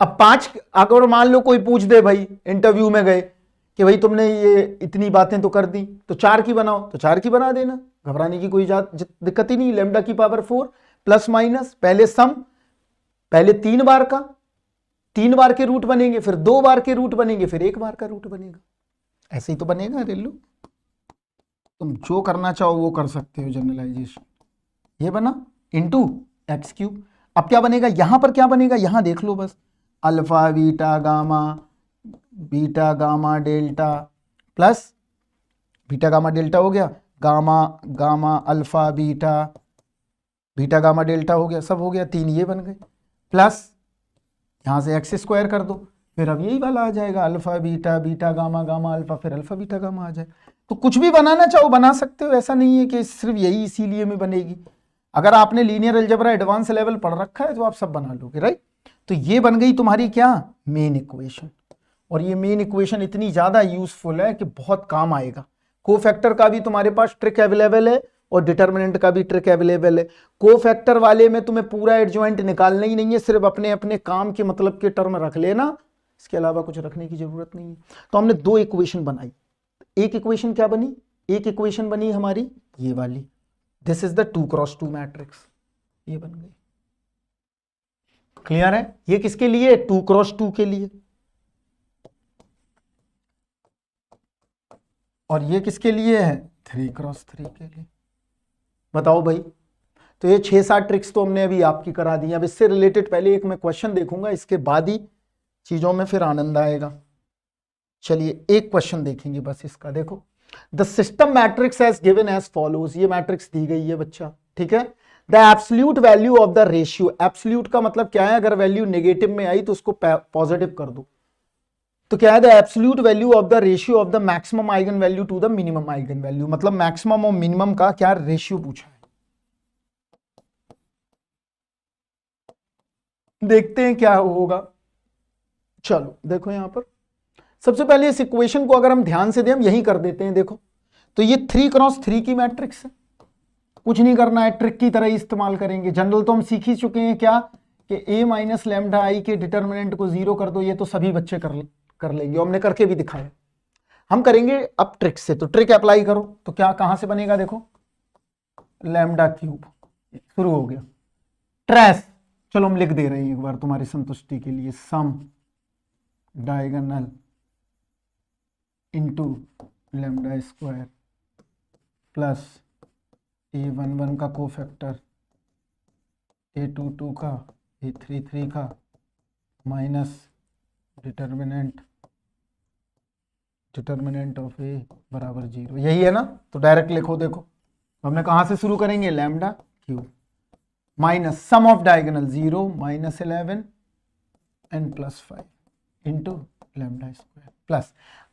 अब 5, अगर मान लो कोई पूछ दे भाई इंटरव्यू में गए कि भाई तुमने ये इतनी बातें तो कर दी, तो 4 की बनाओ, तो 4 की बना देना, घबराने की कोई दिक्कत ही नहीं। लैम्डा की पावर 4 प्लस माइनस, पहले सम, पहले 3 बार का, 3 बार के रूट बनेंगे, फिर 2 बार के रूट बनेंगे, फिर 1 बार का रूट बनेगा, ऐसे ही तो बनेगा रेलू। तुम जो करना चाहो वो कर सकते हो जनरलाइजेशन। ये बना इंटू एक्स क्यूब। अब क्या बनेगा, यहां पर क्या बनेगा, यहां देख लो बस, alpha beta gamma delta plus beta gamma delta हो गया, gamma gamma alpha beta gamma delta हो गया, सब हो गया, 3 ये बन गए, प्लस यहां से एक्स स्क्वायर कर दो, फिर अब यही वाला आ जाएगा, alpha beta gamma gamma alpha, फिर अल्फा बीटा गामा आ जाए। तो कुछ भी बनाना चाहो बना सकते हो, ऐसा नहीं है कि सिर्फ यही इसीलिए में बनेगी। अगर आपने लीनियर अलजेब्रा एडवांस लेवल पढ़ रखा है तो आप सब बना लोगे, राइट। तो ये बन गई तुम्हारी क्या, मेन इक्वेशन। और ये मेन इक्वेशन इतनी ज्यादा यूजफुल है कि बहुत काम आएगा। कोफैक्टर का भी तुम्हारे पास ट्रिक अवेलेबल है और डिटर्मिनेंट का भी ट्रिक अवेलेबल है। कोफैक्टर वाले में तुम्हें पूरा एडजॉइंट निकालना ही नहीं है, सिर्फ अपने अपने काम के मतलब के टर्म रख लेना, इसके अलावा कुछ रखने की जरूरत नहीं है। तो हमने 2 इक्वेशन बनाई, एक इक्वेशन क्या बनी, एक इक्वेशन बनी हमारी ये वाली, this is the 2x2 matrix, ये बन गई। क्लियर है, ये किसके लिए, 2x2 के लिए, और ये किसके लिए है, 3x3 के लिए। बताओ भाई, तो ये 6-7 ट्रिक्स तो हमने अभी आपकी करा दी। अब इससे रिलेटेड पहले एक मैं क्वेश्चन देखूंगा, इसके बाद ही चीजों में फिर आनंद आएगा। चलिए एक क्वेश्चन देखेंगे बस इसका, देखो the system matrix as given as follows, ये मैट्रिक्स दी गई है बच्चा, ठीक है। The absolute value of the ratio, absolute का मतलब क्या है, अगर वैल्यू नेगेटिव में आई तो उसको पॉजिटिव कर दो, तो क्या है, the absolute value of the ratio of the maximum eigen value to the minimum eigen value, मतलब मैक्सिमम और मिनिमम का क्या रेशियो पूछा है। देखते हैं क्या होगा। चलो देखो यहां पर सबसे पहले इस इक्वेशन को अगर हम ध्यान से दें, हम यही कर देते हैं। देखो तो ये 3x3 की मैट्रिक्स है, कुछ नहीं करना है, ट्रिक की तरह ही इस्तेमाल करेंगे। जनरल तो हम सीख ही चुके हैं क्या कि a माइनस लैम्डा आई के डिटर्मिनेंट को 0 कर दो, ये तो सभी बच्चे कर लेंगे, हमने करके भी दिखाया। हम करेंगे अब ट्रिक से, तो ट्रिक अप्लाई करो तो क्या कहां से बनेगा, देखो लैम्डा क्यूब शुरू हो गया, ट्रेस, चलो हम लिख दे रहे हैं एक बार तुम्हारी संतुष्टि के लिए, sum diagonal into lambda square plus a11 का कोफैक्टर, a22 का, a33 का, माइनस डिटर्मिनेंट ऑफ ए बराबर 0, यही है ना। तो डायरेक्ट लिखो, देखो तो हमने कहां से शुरू करेंगे, lambda cube minus sum of diagonal 0 minus 11 n plus 5 into lambda square plus,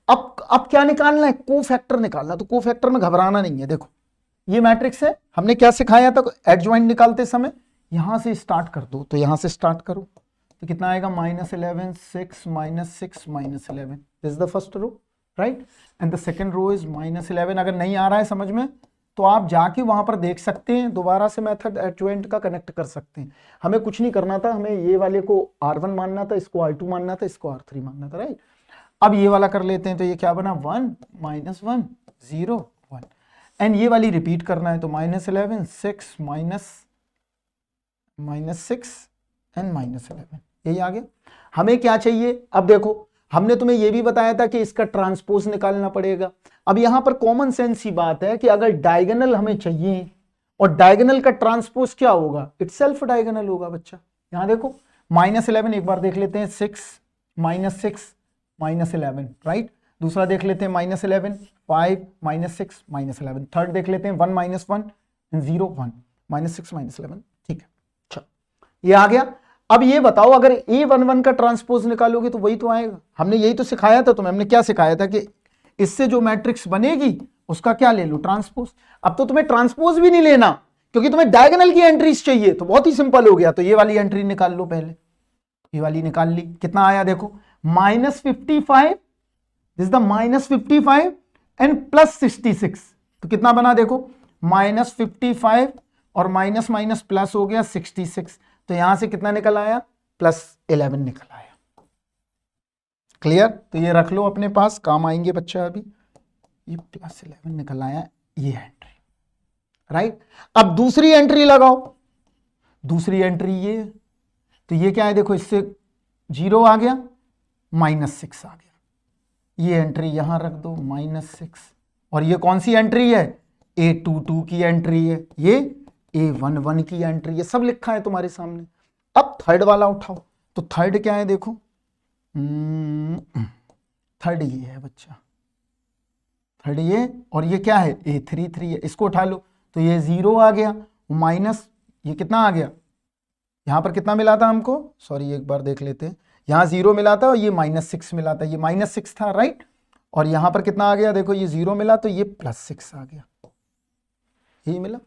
अब क्या निकालना है, कोफैक्टर निकालना। तो कोफैक्टर में घबराना नहीं है, देखो ये मैट्रिक्स है, हमने क्या सिखाया था एडजॉइंट निकालते समय, यहां से स्टार्ट कर दो, तो यहां से स्टार्ट करो तो कितना आएगा, -11 6 -6 -11, this is the first row, right, and the second row is -11। अगर नहीं आ रहा है समझ में तो आप जाके वहां पर देख सकते हैं, दोबारा से मेथड एडजॉइंट का कनेक्ट कर सकते हैं। हमें कुछ नहीं करना था, हमें ये वाले को R1 मानना था, इसको R2 मानना था, इसको R3 मानना था, राइट। अब ये वाला कर लेते हैं, तो ये क्या बना, 1 -1 0 1, एंड ये वाली रिपीट करना है, तो -11 6 -6 एंड -11, यही आ गया। हमें क्या चाहिए, अब देखो हमने तुम्हें यह भी बताया था कि इसका ट्रांसपोज निकालना पड़ेगा। अब यहां पर कॉमन सेंस ही बात है कि अगर डायगोनल हमें चाहिए और डायगोनल का ट्रांसपोज क्या होगा, इटसेल्फ डायगोनल होगा बच्चा। यहां देखो -11 एक बार देख लेते हैं, 6 -6 -11, राइट। दूसरा देख लेते हैं -11 5 -6 -11, थर्ड देख लेते हैं 1 -1 0 1 -6 -11, ठीक है। चलो ये आ गया। अब ये बताओ अगर A11 का ट्रांसपोज निकालोगे तो वही तो आएगा, हमने यही तो सिखाया था तुम्हें। हमने क्या सिखाया था कि इससे जो मैट्रिक्स बनेगी उसका क्या ले लो, ट्रांसपोज। अब तो तुम्हें ट्रांसपोज भी नहीं लेना क्योंकि तुम्हें डायगोनल की एंट्रीज चाहिए, तो बहुत ही सिंपल हो गया। तो ये वाली एंट्री निकाल लो पहले, ये वाली निकाल ली, कितना आया देखो -55, दिस द -55 एंड +66, तो कितना बना देखो -55 और माइनस माइनस प्लस हो गया 66, तो यहां से कितना निकल आया, +11 निकल आया। क्लियर, तो ये रख लो अपने पास, काम आएंगे बच्चा। अभी ये +11 निकल आया, ये एंट्री, राइट। अब दूसरी एंट्री लगाओ, दूसरी एंट्री ये, तो ये क्या है देखो, इससे 0 आ गया, -6 आ गया, ये एंट्री यहां रख दो -6, और ये कौन सी एंट्री है, A22 की एंट्री है, ये A11 की एंट्री है, सब लिखा है तुम्हारे सामने। अब थर्ड वाला उठाओ, तो थर्ड क्या है देखो, थर्ड ये है बच्चा, थर्ड ये, और ये क्या है A33 है, इसको उठा लो, तो ये 0 आ गया, माइनस ये कितना आ गया, यहां पर कितना मिला था हमको, सॉरी एक बार देख लेते हैं, यहां 0 मिला था और ये -6 मिला था, ये -6 था, राइट। और यहां पर कितना आ गया देखो, ये 0 मिला तो ये +6 आ गया, यही मिला।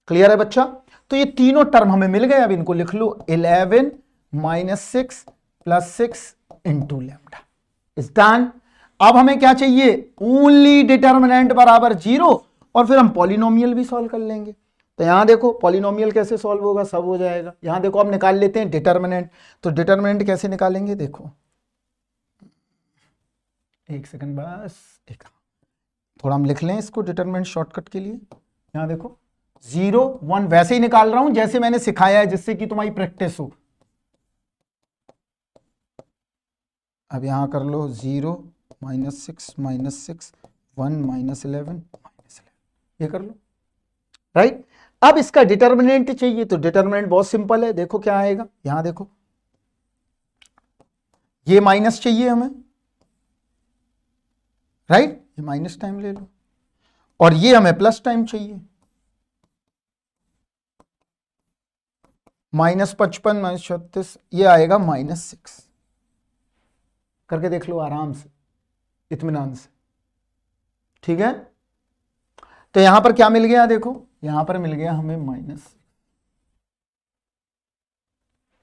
क्लियर है बच्चा, तो ये तीनों टर्म हमें मिल गए। अब इनको लिख लो, 11 -6 +6 इंटू लैम्डा इज डन। अब हमें क्या चाहिए, ओनली डिटर्मिनेंट बराबर 0, और फिर हम पॉलिनोमियल भी सॉल्व कर लेंगे। तो यहां देखो पॉलिनोमियल कैसे सॉल्व होगा, सब हो जाएगा। यहां देखो अब निकाल लेते हैं डिटर्मिनेंट, तो डिटर्मिनेंट कैसे निकालेंगे, देखो एक सेकंड बस, एक थोड़ा हम लिख लें इसको डिटर्मिनेंट शॉर्टकट के लिए। यहां देखो 0 1 वैसे ही निकाल रहा हूं जैसे मैंने सिखाया है, जिससे कि तुम्हारी प्रैक्टिस हो। अब यहां कर लो 0 -6 -6 1 -11 ये कर लो, राइट। अब इसका डिटर्मिनेंट चाहिए, तो डिटर्मिनेंट बहुत सिंपल है, देखो क्या आएगा, यहां देखो ये माइनस चाहिए हमें, राइट, ये माइनस टाइम ले लो, और ये हमें प्लस टाइम चाहिए, -55 -36 ये आएगा -6। करके देख लो आराम से, इत्मीनान से। ठीक है, तो यहां पर क्या मिल गया, देखो यहां पर मिल गया हमें माइनस।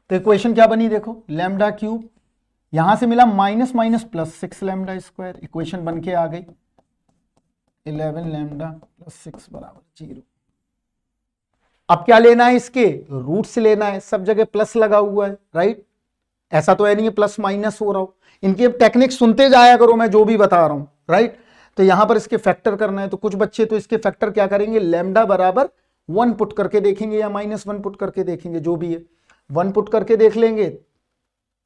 तो इक्वेशन क्या बनी, देखो लैम्डा क्यूब, यहां से मिला minus minus plus 6 lambda square, equation बन के आ गई 11 लैम्डा प्लस 6 बराबर 0। अब क्या लेना है, इसके रूट से लेना है, सब जगह प्लस लगा हुआ है, राइट। ऐसा तो है नहीं प्लस माइनस हो रहा हो, इनकी टेक्निक सुनते जाया करो, मैं जो भी बता रहा हूं, राइट। तो यहां पर इसके फैक्टर करना है, तो कुछ बच्चे तो इसके फैक्टर क्या करेंगे, लैम्डा बराबर 1 पुट करके देखेंगे या -1 पुट करके देखेंगे, जो भी है 1 पुट करके देख लेंगे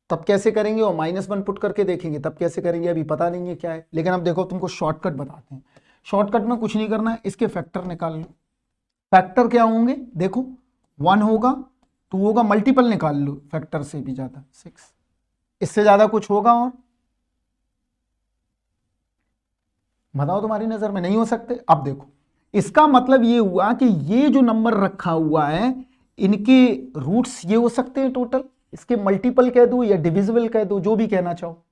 तब कैसे करेंगे, और -1 पुट करके देखेंगे तब कैसे करेंगे, अभी पता नहीं है क्या है। लेकिन अब देखो तुमको शॉर्टकट बताते हैं, शॉर्टकट में कुछ नहीं करना है, इसके फैक्टर निकाल लो। फैक्टर क्या होंगे, देखो 1 होगा, 2 होगा, मल्टीपल निकाल लो, फैक्टर से भी ज्यादा 6, इससे ज्यादा कुछ होगा और बताओ, तुम्हारी नजर में नहीं हो सकते। अब देखो इसका मतलब ये हुआ कि ये जो नंबर रखा हुआ है इनके रूट्स ये हो सकते हैं टोटल, इसके मल्टीपल कह दो या डिविजिबल कह दो, जो भी कहना चाहो।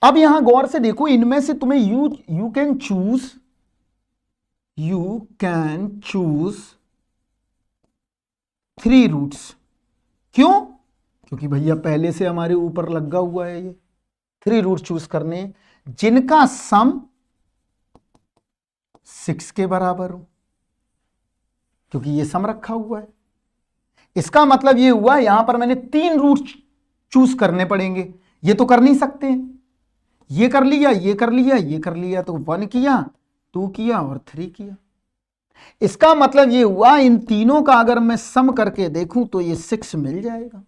अब यहां गौर से देखो, इनमें से तुम्हें यू कैन चूज 3 रूट्स। क्यों, क्योंकि भैया पहले से हमारे ऊपर लगा हुआ है, ये 3 रूट चूज करने जिनका सम 6 के बराबर हो, क्योंकि ये सम रखा हुआ है। इसका मतलब ये हुआ यहां पर मैंने 3 रूट चूज करने पड़ेंगे, ये तो कर नहीं सकते, ये कर लिया, ये कर लिया, ये कर लिया, तो 1 किया, 2 किया और 3 किया। इसका मतलब ये हुआ इन तीनों का अगर मैं सम करके देखूं तो ये 6 मिल जाएगा,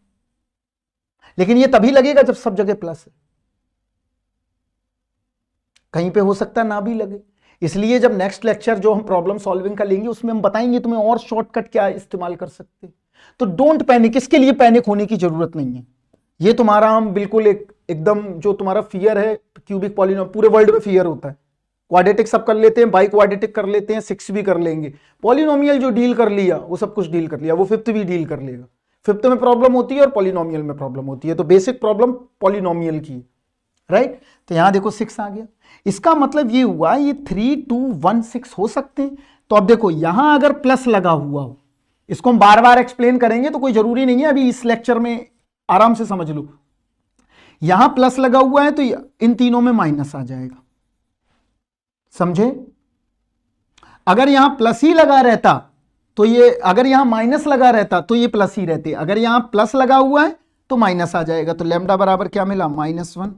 लेकिन ये तभी लगेगा जब सब जगह प्लस है, कहीं पे हो सकता है ना भी लगे। इसलिए जब नेक्स्ट लेक्चर जो हम प्रॉब्लम सॉल्विंग का लेंगे उसमें हम बताएंगे तुम्हें और शॉर्टकट क्या इस्तेमाल कर सकते। तो डोंट पैनिक, इसके लिए पैनिक होने की जरूरत नहीं है। ये तुम्हारा हम बिल्कुल एकदम जो तुम्हारा फियर है क्यूबिक पॉलिनोमियल, पूरे वर्ल्ड में फियर होता है, क्वाड्रेटिक सब कर लेते हैं, बाई क्वाड्रेटिक कर लेते हैं, 6 भी कर लेंगे, पॉलिनोमियल जो डील कर लिया वो सब कुछ डील कर लिया, वो 5th भी डील कर लेगा। 5th में प्रॉब्लम होती है और पॉलिनोमियल में प्रॉब्लम होती है, तो बेसिक प्रॉब्लम पॉलिनोमियल की, राइट। तो यहां देखो 6 आ गया, इसका मतलब ये हुआ ये 3 2 1 6 हो सकते हैं। तो अब देखो यहां अगर प्लस लगा हुआ हो, इसको हम बार बार एक्सप्लेन करेंगे तो कोई जरूरी नहीं है, अभी इस लेक्चर में आराम से समझ लो। यहां प्लस लगा हुआ है तो इन तीनों में माइनस आ जाएगा, समझे। अगर यहां प्लस ही लगा रहता तो ये, अगर यहां माइनस लगा रहता तो ये प्लस ही रहते, अगर यहां प्लस लगा हुआ है तो माइनस आ जाएगा। तो लैम्डा बराबर क्या मिला, -1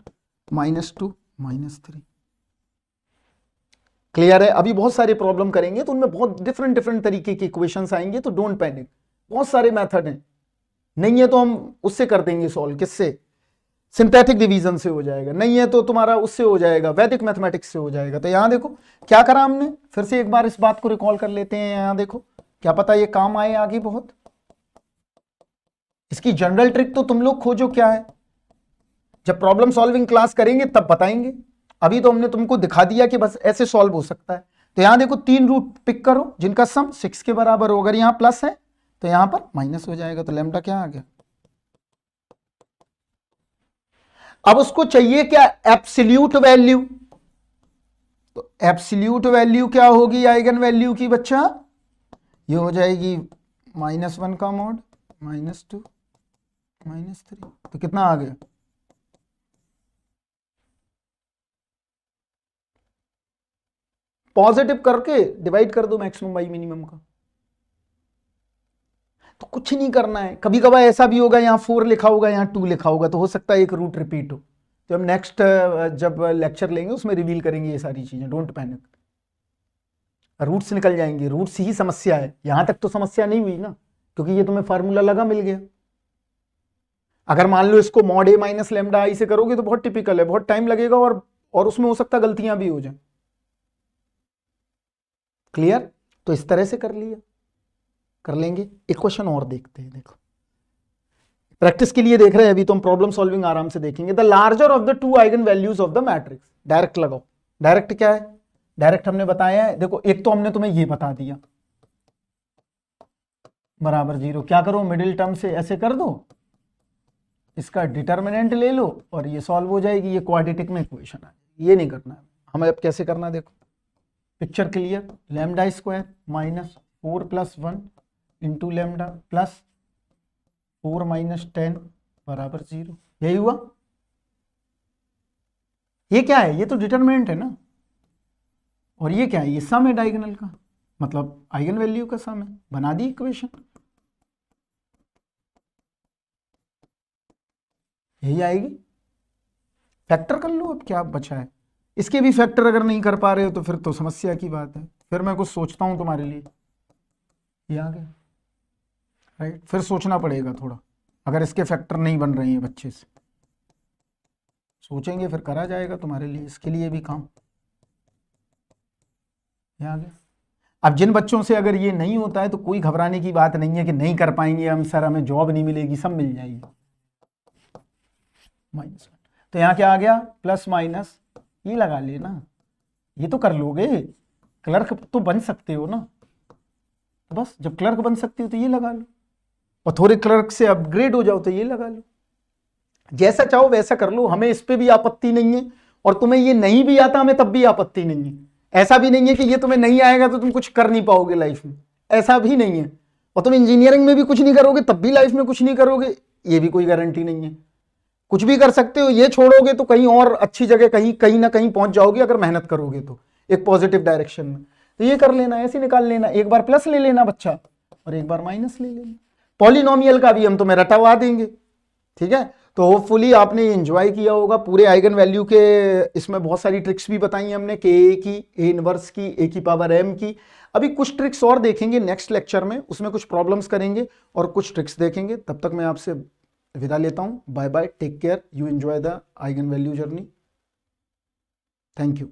-2 -3। क्लियर है। अभी बहुत सारे प्रॉब्लम करेंगे तो उनमें बहुत डिफरेंट डिफरेंट तरीके के इक्वेशंस आएंगे, तो डोंट पैनिक, बहुत सारे मेथड हैं, नहीं है तो हम उससे कर देंगे सॉल्व, किससे, सिंथेटिक डिवीजन से हो जाएगा, नहीं है तो तुम्हारा उससे हो जाएगा, वैदिक मैथमेटिक्स से हो जाएगा। तो यहां देखो क्या करा हमने, फिर से एक बार इस बात को रिकॉल कर लेते हैं। यहां देखो क्या पता ये काम आए आगे बहुत। इसकी जनरल ट्रिक तो तुम लोग खोजो क्या है, जब प्रॉब्लम सॉल्विंग क्लास करेंगे तब बताएंगे, अभी तो हमने तुमको दिखा दिया कि बस ऐसे सॉल्व हो सकता है। तो यहां देखो 3 रूट पिक करो जिनका सम 6 के बराबर हो, अगर यहां प्लस है तो यहां पर माइनस हो जाएगा, तो लैम्डा क्या आ गया। अब उसको चाहिए क्या, एब्सोल्यूट वैल्यू, तो एब्सोल्यूट वैल्यू क्या होगी आइगन वैल्यू की बच्चा, ये हो जाएगी -1 का मॉड -2 -3, तो कितना आ गया, पॉजिटिव करके डिवाइड कर दो मैक्सिमम बाई मिनिमम का। तो कुछ नहीं करना है, कभी कभार ऐसा भी होगा यहाँ 4 लिखा होगा यहाँ 2 लिखा होगा, तो हो सकता है एक रूट रिपीट हो, तो हम नेक्स्ट जब लेक्चर लेंगे उसमें रिवील करेंगे ये सारी चीजें, डोंट पैनिक। रूट्स निकल जाएंगे, रूट्स ही समस्या है, यहां तक तो समस्या नहीं हुई ना, क्योंकि ये तुम्हें फार्मूला लगा मिल गया। अगर मान लो इसको मॉड a माइनस लैम्डा आई से करोगे तो बहुत टिपिकल है, बहुत टाइम लगेगा और उसमें हो सकता है गलतियां भी हो जाए। क्लियर, तो इस तरह से कर लिया, कर लेंगे। एक क्वेश्चन और देखते हैं, देखो प्रैक्टिस के लिए देख रहे हैं, अभी तो हम प्रॉब्लम सॉल्विंग आराम से देखेंगे। The larger of the 2 eigen values of the matrix, direct लगाओ। डायरेक्ट क्या है, डायरेक्ट हमने बताया है, देखो एक तो हमने तुम्हें ये बता दिया बराबर 0। क्या करो, मिडिल टर्म से ऐसे कर दो, इसका डिटर्मिनेंट ले लो और ये सॉल्व हो जाएगी, ये क्वाड्रेटिक में इक्वेशन है। ये नहीं करना है हमें। अब कैसे करना है देखो, picture clear. Lambda square minus 4 + 1 into lambda plus 4 - 10 बराबर 0। यही हुआ। ये क्या है, ये तो डिटर्मिनेंट है ना, और ये क्या है, ये सम है डायगोनल का, मतलब आइगन वैल्यू का सम है। बना दी इक्वेशन, यही आएगी। फैक्टर कर लो, अब क्या बचा है। इसके भी फैक्टर अगर नहीं कर पा रहे हो तो फिर तो समस्या की बात है। फिर मैं कुछ सोचता हूं तुम्हारे लिए। ये आ गया, राइट। फिर सोचना पड़ेगा थोड़ा, अगर इसके फैक्टर नहीं बन रहे हैं बच्चे से, सोचेंगे फिर करा जाएगा तुम्हारे लिए, इसके लिए भी काम। ये आ गया। अब जिन बच्चों से अगर ये नहीं होता है तो कोई घबराने की बात नहीं है कि नहीं कर पाएंगे हम, सर हमें जॉब नहीं मिलेगी, सब मिल जाएगी। -1, तो यहाँ क्या आ गया, प्लस माइनस, ये लगा लेना, ये तो कर लोगे, क्लर्क तो बन सकते हो ना। तो बस जब क्लर्क बन सकते हो तो ये लगा लो, और थोड़े क्लर्क से अपग्रेड हो जाओ तो ये लगा लो। जैसा चाहो वैसा कर लो, हमें इस पे भी आपत्ति नहीं है, और तुम्हें ये नहीं भी आता हमें तब भी आपत्ति नहीं है। ऐसा भी नहीं है कि ये तुम्हें नहीं आएगा तो तुम कुछ कर नहीं पाओगे लाइफ में, ऐसा भी नहीं है। और तुम इंजीनियरिंग में भी कुछ नहीं करोगे तब भी लाइफ में कुछ नहीं करोगे, ये भी कोई गारंटी नहीं है। कुछ भी कर सकते हो, ये छोड़ोगे तो कहीं और अच्छी जगह कहीं ना कहीं पहुंच जाओगे अगर मेहनत करोगे तो, एक पॉजिटिव डायरेक्शन में। तो ये कर लेना, ऐसे निकाल लेना, एक बार प्लस ले लेना बच्चा और एक बार माइनस ले लेना। पॉलिनोमियल का भी हम तुम्हें रटवा देंगे, ठीक है। तो होपफुली आपने एंजॉय किया होगा। पूरे आइगन वैल्यू के इसमें बहुत सारी ट्रिक्स भी बताई हमने, के की, ए इनवर्स की, ए की पावर m की। अभी कुछ ट्रिक्स और देखेंगे नेक्स्ट लेक्चर में, उसमें कुछ प्रॉब्लम्स करेंगे और कुछ ट्रिक्स देखेंगे। तब तक मैं आपसे विदा लेता हूं, bye bye, take care, you enjoy the eigen value journey. Thank you.